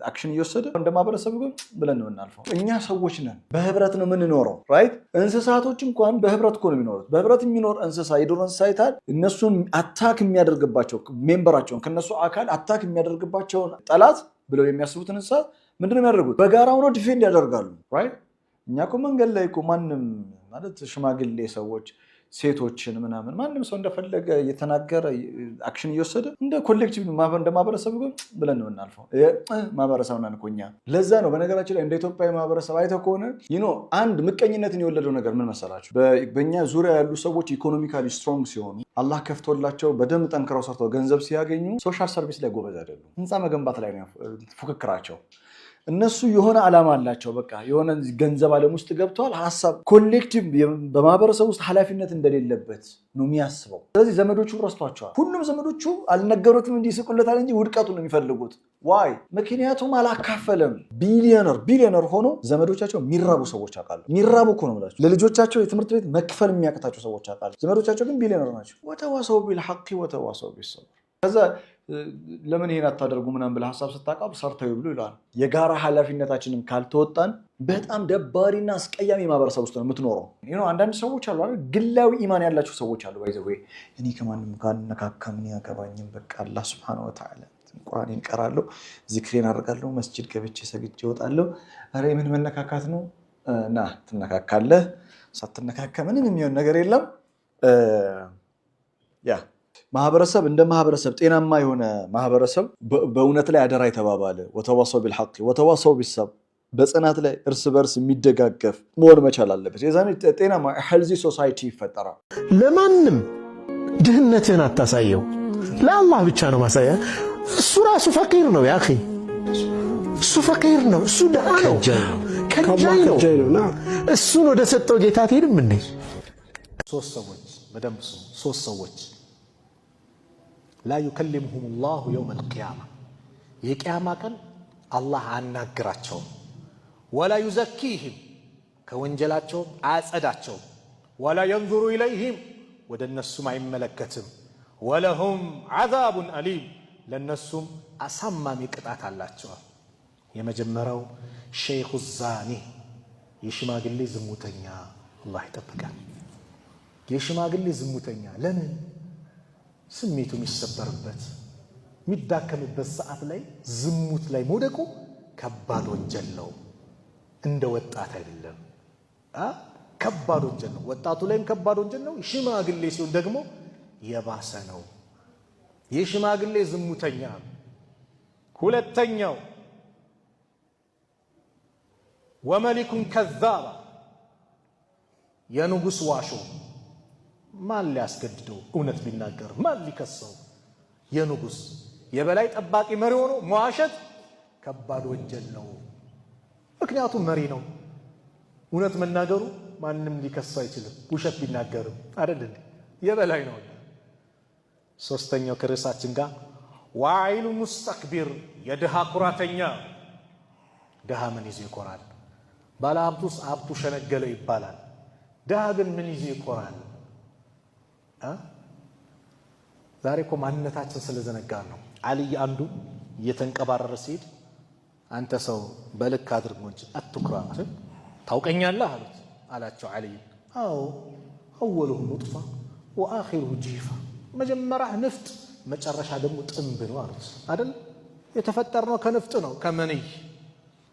አክሽን እየወሰደ እንደ ማህበረሰብ ብለን ነው እናልፈው። እኛ ሰዎች ነን፣ በህብረት ነው የምንኖረው ራይት። እንስሳቶች እንኳን በህብረት እኮ ነው የሚኖሩት። በህብረት የሚኖር እንስሳ የዱር እንስሳ ይታል እነሱን አታክ የሚያደርግባቸው ሜምበራቸውን ከነሱ አካል አታክ የሚያደርግባቸውን ጠላት ብለው የሚያስቡትን እንስሳ ምንድነው የሚያደርጉት? በጋራ ሆነው ዲፌንድ ያደርጋሉ ራይት። እኛ እኮ መንገድ ላይ እኮ ማንም ማለት ሽማግሌ ሰዎች ሴቶችን ምናምን ማንም ሰው እንደፈለገ እየተናገረ አክሽን እየወሰደ እንደ ኮሌክቲቭ እንደ ማህበረሰብ ብለን ነው እናልፈው። ማህበረሰብ ነን እኮ እኛ። ለዛ ነው በነገራችን ላይ እንደ ኢትዮጵያ ማህበረሰብ አይተህ ከሆነ አንድ ምቀኝነትን የወለደው ነገር ምን መሰላችሁ? በእኛ ዙሪያ ያሉ ሰዎች ኢኮኖሚካሊ ስትሮንግ ሲሆኑ አላህ ከፍቶላቸው በደንብ ጠንክረው ሰርተው ገንዘብ ሲያገኙ ሶሻል ሰርቪስ ላይ ጎበዝ አይደሉም። ህንፃ መገንባት ላይ ነው ፉክክራቸው። እነሱ የሆነ ዓላማ አላቸው። በቃ የሆነ ገንዘብ ዓለም ውስጥ ገብተዋል። ሀሳብ ኮሌክቲቭ በማህበረሰብ ውስጥ ኃላፊነት እንደሌለበት ነው የሚያስበው። ስለዚህ ዘመዶቹ ረስቷቸዋል። ሁሉም ዘመዶቹ አልነገሩትም፣ እንዲስቁለታል እንጂ ውድቀቱን ነው የሚፈልጉት። ዋይ? ምክንያቱም አላካፈለም። ቢሊዮነር ሆኖ ዘመዶቻቸው የሚራቡ ሰዎች አውቃለሁ። የሚራቡ እኮ ነው የምላቸው። ለልጆቻቸው የትምህርት ቤት መክፈል የሚያቅታቸው ሰዎች አውቃለሁ። ዘመዶቻቸው ግን ቢሊዮነር ናቸው። ወተዋሰው ቢልሐቂ ወተዋሰው ቢሰብር። ከዛ ለምን ይሄን አታደርጉ ምናምን ብለህ ሀሳብ ስታቀርብ ሰርተው ይብሉ ይላል። የጋራ ኃላፊነታችንን ካልተወጣን በጣም ደባሪና አስቀያሚ ማህበረሰብ ውስጥ ነው የምትኖረው። አንዳንድ ሰዎች አሉ አይደል፣ ግላዊ ኢማን ያላቸው ሰዎች አሉ። ባይዘው እኔ ከማንም ካልነካካ ምን ያገባኝም፣ በቃ አላህ Subhanahu Wa Ta'ala እንኳን እንቀራለሁ፣ ዚክሬን አደርጋለሁ፣ መስጂድ ገብቼ ሰግጄ እወጣለሁ። ኧረ ምን መነካካት ነው? ና ትነካካለህ፣ ሳትነካካ ምንም የሚሆን ነገር የለም። ማህበረሰብ እንደ ማህበረሰብ ጤናማ የሆነ ማህበረሰብ በእውነት ላይ አደራ የተባባለ ወተዋሰው ቢልሐቅ ወተዋሰው ቢሰብር በጽናት ላይ እርስ በርስ የሚደጋገፍ መሆን መቻል አለበት። የዛኔ ጤናማ ሄልዚ ሶሳይቲ ይፈጠራል። ለማንም ድህነትህን አታሳየው፣ ለአላህ ብቻ ነው ማሳያ። እሱ ራሱ ፈቂር ነው ያ አኺ፣ እሱ ፈቂር ነው፣ እሱ ደሃ ነው፣ ከጃይ ነው። እሱን ወደ ሰጠው ጌታ ትሄድም እንዴ? ሶስት ሰዎች በደንብ ሶስት ሰዎች ላ ዩከሊሙሁም ላሁ የውም አልቅያማ፣ የቅያማ ቀን አላህ አናግራቸውም። ወላ ዩዘኪህም፣ ከወንጀላቸውም አያጸዳቸውም። ወላ የንዙሩ ኢለይህም፣ ወደ እነሱም አይመለከትም። ወለሁም ዓዛቡን አሊም፣ ለእነሱም አሳማሚ ቅጣት አላቸዋል። የመጀመሪያው ሸይኹ ዛኒ፣ የሽማግሌ ዝሙተኛ። አላህ ይጠብቃል። የሽማግሌ ዝሙተኛ ለምን? ስሜቱ የሚሰበርበት የሚዳከምበት ሰዓት ላይ ዝሙት ላይ መውደቁ ከባድ ወንጀል ነው። እንደ ወጣት አይደለም፣ ከባድ ወንጀል ነው። ወጣቱ ላይም ከባድ ወንጀል ነው። ሽማግሌ ሲሆን ደግሞ የባሰ ነው። የሽማግሌ ዝሙተኛ። ሁለተኛው ወመሊኩን ከዛባ፣ የንጉሥ ዋሾ። ማን ሊያስገድደው እውነት ቢናገር? ማን ሊከሰው? የንጉሥ የበላይ ጠባቂ መሪ ሆኖ መዋሸት ከባድ ወንጀል ነው። ምክንያቱም መሪ ነው። እውነት መናገሩ ማንም ሊከሰው አይችልም። ውሸት ቢናገርም አይደል፣ የበላይ ነው። ሶስተኛው ከርዕሳችን ጋር ዋኢሉ ሙስተክቢር፣ የድሃ ኩራተኛ። ድሃ ምን ይዞ ይኮራል? ባለ ሀብቱስ ሀብቱ ሸነገለው ይባላል። ድሃ ግን ምን ይዞ ይኮራል? ዛሬ እኮ ማንነታችን ስለዘነጋ ነው። አልይ አንዱ እየተንቀባረረ ሲሄድ አንተ ሰው በልክ አድርጎ እንጂ አትኩራ፣ ታውቀኛለህ አላቸው አልይ። አዎ አወሉሁ ኑጥፋ ወአኺሩሁ ጂፋ፣ መጀመሪያ ንፍጥ መጨረሻ ደግሞ ጥንብ ነው አሉት። አይደል? የተፈጠርነው ከንፍጥ ነው ከመንይ።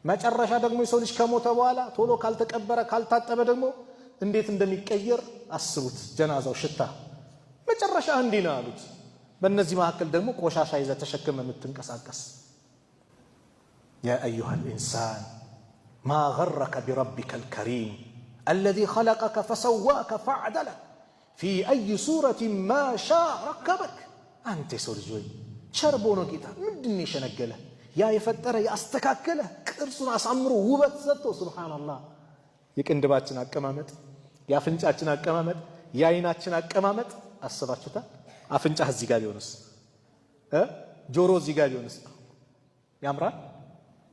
መጨረሻ ደግሞ የሰው ልጅ ከሞተ በኋላ ቶሎ ካልተቀበረ ካልታጠበ ደግሞ እንዴት እንደሚቀየር አስቡት። ጀናዛው ሽታ መጨረሻ እንዲህ ነው አሉት። በእነዚህ መካከል ደግሞ ቆሻሻ ይዘህ ተሸክመህ የምትንቀሳቀስ። ያ አዩሃ ልኢንሳን ማ ገረከ ቢረቢከ ልከሪም አለዚ ኸለቀከ ፈሰዋከ ፈዕደለክ ፊ አይ ሱረትን ማ ሻ ረከበክ። አንተ የሰው ልጅ ወይ ቸር በሆነው ጌታ ምንድን የሸነገለ ያ የፈጠረ ያስተካከለ ቅርጹን አሳምሮ ውበት ሰጥቶ ሱብሃንአላህ። የቅንድባችን አቀማመጥ፣ የአፍንጫችን አቀማመጥ፣ የአይናችን አቀማመጥ አስባችሁታል? አፍንጫ እዚህ ጋር ቢሆንስ ጆሮ እዚህ ጋር ቢሆንስ ያምራል?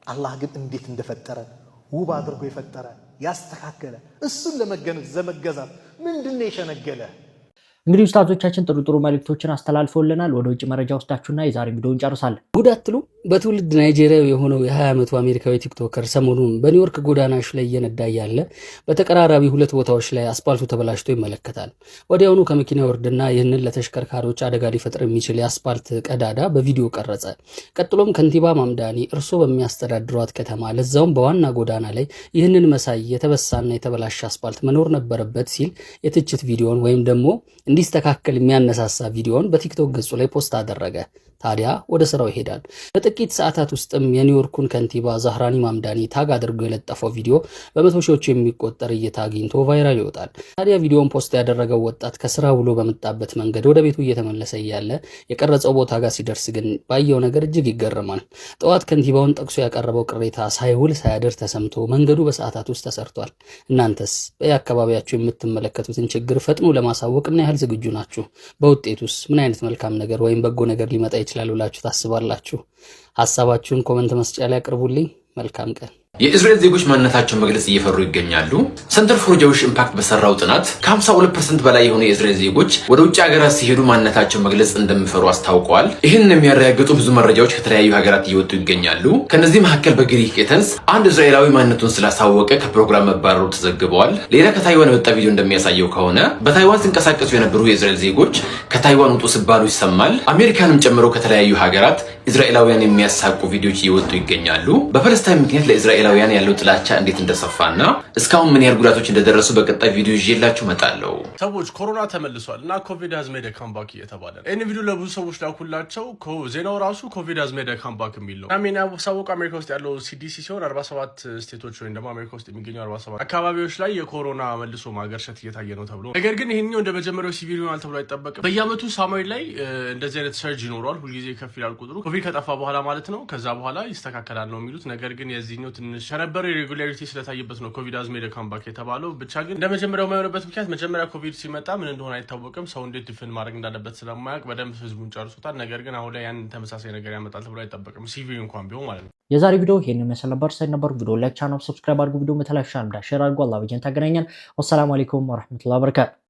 አላህ ግን እንዴት እንደፈጠረ ውብ አድርጎ የፈጠረ ያስተካከለ እሱን ለመገዛት ምንድነው የሸነገለ? እንግዲህ ኡስታዞቻችን ጥሩ ጥሩ መልእክቶችን አስተላልፈውልናል። ወደ ውጭ መረጃ ወስዳችሁና የዛሬ ቪዲዮውን ጨርሳለን። ጉድ አትሉ። በትውልድ ናይጄሪያዊ የሆነው የ20 ዓመቱ አሜሪካዊ ቲክቶከር ሰሞኑን በኒውዮርክ ጎዳናዎች ላይ እየነዳ ያለ በተቀራራቢ ሁለት ቦታዎች ላይ አስፓልቱ ተበላሽቶ ይመለከታል። ወዲያውኑ ከመኪና ወርድና ይህንን ለተሽከርካሪዎች አደጋ ሊፈጥር የሚችል የአስፓልት ቀዳዳ በቪዲዮ ቀረጸ። ቀጥሎም ከንቲባ ማምዳኒ እርሶ በሚያስተዳድሯት ከተማ ለዛውም በዋና ጎዳና ላይ ይህንን መሳይ የተበሳና የተበላሸ አስፓልት መኖር ነበረበት ሲል የትችት ቪዲዮን ወይም ደግሞ እንዲስተካከል የሚያነሳሳ ቪዲዮን በቲክቶክ ገጹ ላይ ፖስት አደረገ። ታዲያ ወደ ስራው ይሄዳል። በጥቂት ሰዓታት ውስጥም የኒውዮርኩን ከንቲባ ዛህራኒ ማምዳኒ ታግ አድርጎ የለጠፈው ቪዲዮ በመቶ ሺዎች የሚቆጠር እይታ አግኝቶ ቫይራል ይወጣል። ታዲያ ቪዲዮውን ፖስት ያደረገው ወጣት ከስራ ውሎ በመጣበት መንገድ ወደ ቤቱ እየተመለሰ እያለ የቀረጸው ቦታ ጋር ሲደርስ ግን ባየው ነገር እጅግ ይገርማል። ጠዋት ከንቲባውን ጠቅሶ ያቀረበው ቅሬታ ሳይውል ሳያድር ተሰምቶ መንገዱ በሰዓታት ውስጥ ተሰርቷል። እናንተስ በየአካባቢያችሁ የምትመለከቱትን ችግር ፈጥኖ ለማሳወቅ ምን ያህል ዝግጁ ናችሁ? በውጤቱስ ምን አይነት መልካም ነገር ወይም በጎ ነገር ሊመጣ ይችላል ብላችሁ ታስባላችሁ? ሐሳባችሁን ኮሜንት መስጫ ላይ አቅርቡልኝ። መልካም ቀን። የእስራኤል ዜጎች ማንነታቸውን መግለጽ እየፈሩ ይገኛሉ። ሰንተር ፎር ጀዊሽ ኢምፓክት በሰራው ጥናት ከ52% በላይ የሆኑ የእስራኤል ዜጎች ወደ ውጭ ሀገራት ሲሄዱ ማንነታቸውን መግለጽ እንደሚፈሩ አስታውቀዋል። ይህንን የሚያረጋግጡ ብዙ መረጃዎች ከተለያዩ ሀገራት እየወጡ ይገኛሉ። ከነዚህ መካከል በግሪክ ኤተንስ አንድ እስራኤላዊ ማንነቱን ስላሳወቀ ከፕሮግራም መባረሩ ተዘግበዋል። ሌላ ከታይዋን የወጣ ቪዲዮ እንደሚያሳየው ከሆነ በታይዋን ሲንቀሳቀሱ የነበሩ የእስራኤል ዜጎች ከታይዋን ውጡ ሲባሉ ይሰማል። አሜሪካንም ጨምሮ ከተለያዩ ሀገራት እስራኤላውያን የሚያሳቁ ቪዲዮዎች እየወጡ ይገኛሉ። በpalestine ምክንያት ለእስራኤላውያን ያለው ጥላቻ እንዴት እንደሰፋና እስካሁን ምን ያህል ጉዳቶች እንደደረሱ በቀጣይ ቪዲዮ ይዤላችሁ መጣለው። ሰዎች ኮሮና ተመልሷል እና ኮቪድ has made a comeback እየተባለ ነው። ይህን ቪዲዮ ለብዙ ሰዎች ላኩላቸው። ዜናው ራሱ ኮቪድ has made a comeback የሚል ነው። አሜን ያሳወቀ አሜሪካ ውስጥ ያለው CDC ሲሆን 47 ስቴቶች ወይም ደግሞ አሜሪካ ውስጥ የሚገኙ 47 አካባቢዎች ላይ የኮሮና መልሶ ማገርሸት እየታየ ነው ተብሎ፣ ነገር ግን ይሄኛው እንደ መጀመሪያው ሲቪል ይሆናል ተብሎ አይጠበቅም። በየአመቱ ሳማይ ላይ እንደዚህ አይነት ሰርጅ ይኖራል። ሁልጊዜ ከፍ ይላል ቁጥሩ ኮቪድ ከጠፋ በኋላ ማለት ነው። ከዛ በኋላ ይስተካከላል ነው የሚሉት። ነገር ግን የዚህኛው ትንሽ ከነበረ ኢሬጉላሪቲ ስለታየበት ነው ኮቪድ has made a comeback የተባለው። ብቻ ግን እንደ መጀመሪያው የማይሆንበት ምክንያት መጀመሪያ ኮቪድ ሲመጣ ምን እንደሆነ አይታወቅም። ሰው እንዴት ድፍን ማድረግ እንዳለበት ስለማያውቅ በደንብ ህዝቡን ጨርሶታል። ነገር ግን አሁን ላይ ያን ተመሳሳይ ነገር ያመጣል ተብሎ አይጠበቅም፣ ሲቪል እንኳን ቢሆን ማለት ነው። የዛሬ ቪዲዮ ይሄንን መሰል ነበር። ሳይነበር ቪዲዮ ላይክ፣ ቻናል ሰብስክራይብ አድርጉ። ቪዲዮ መተላሻ ሼር አድርጉ። አላህ በጀን ታገናኛል። ወሰላሙ አለይኩም ወራህመቱላሂ ወበረካቱ።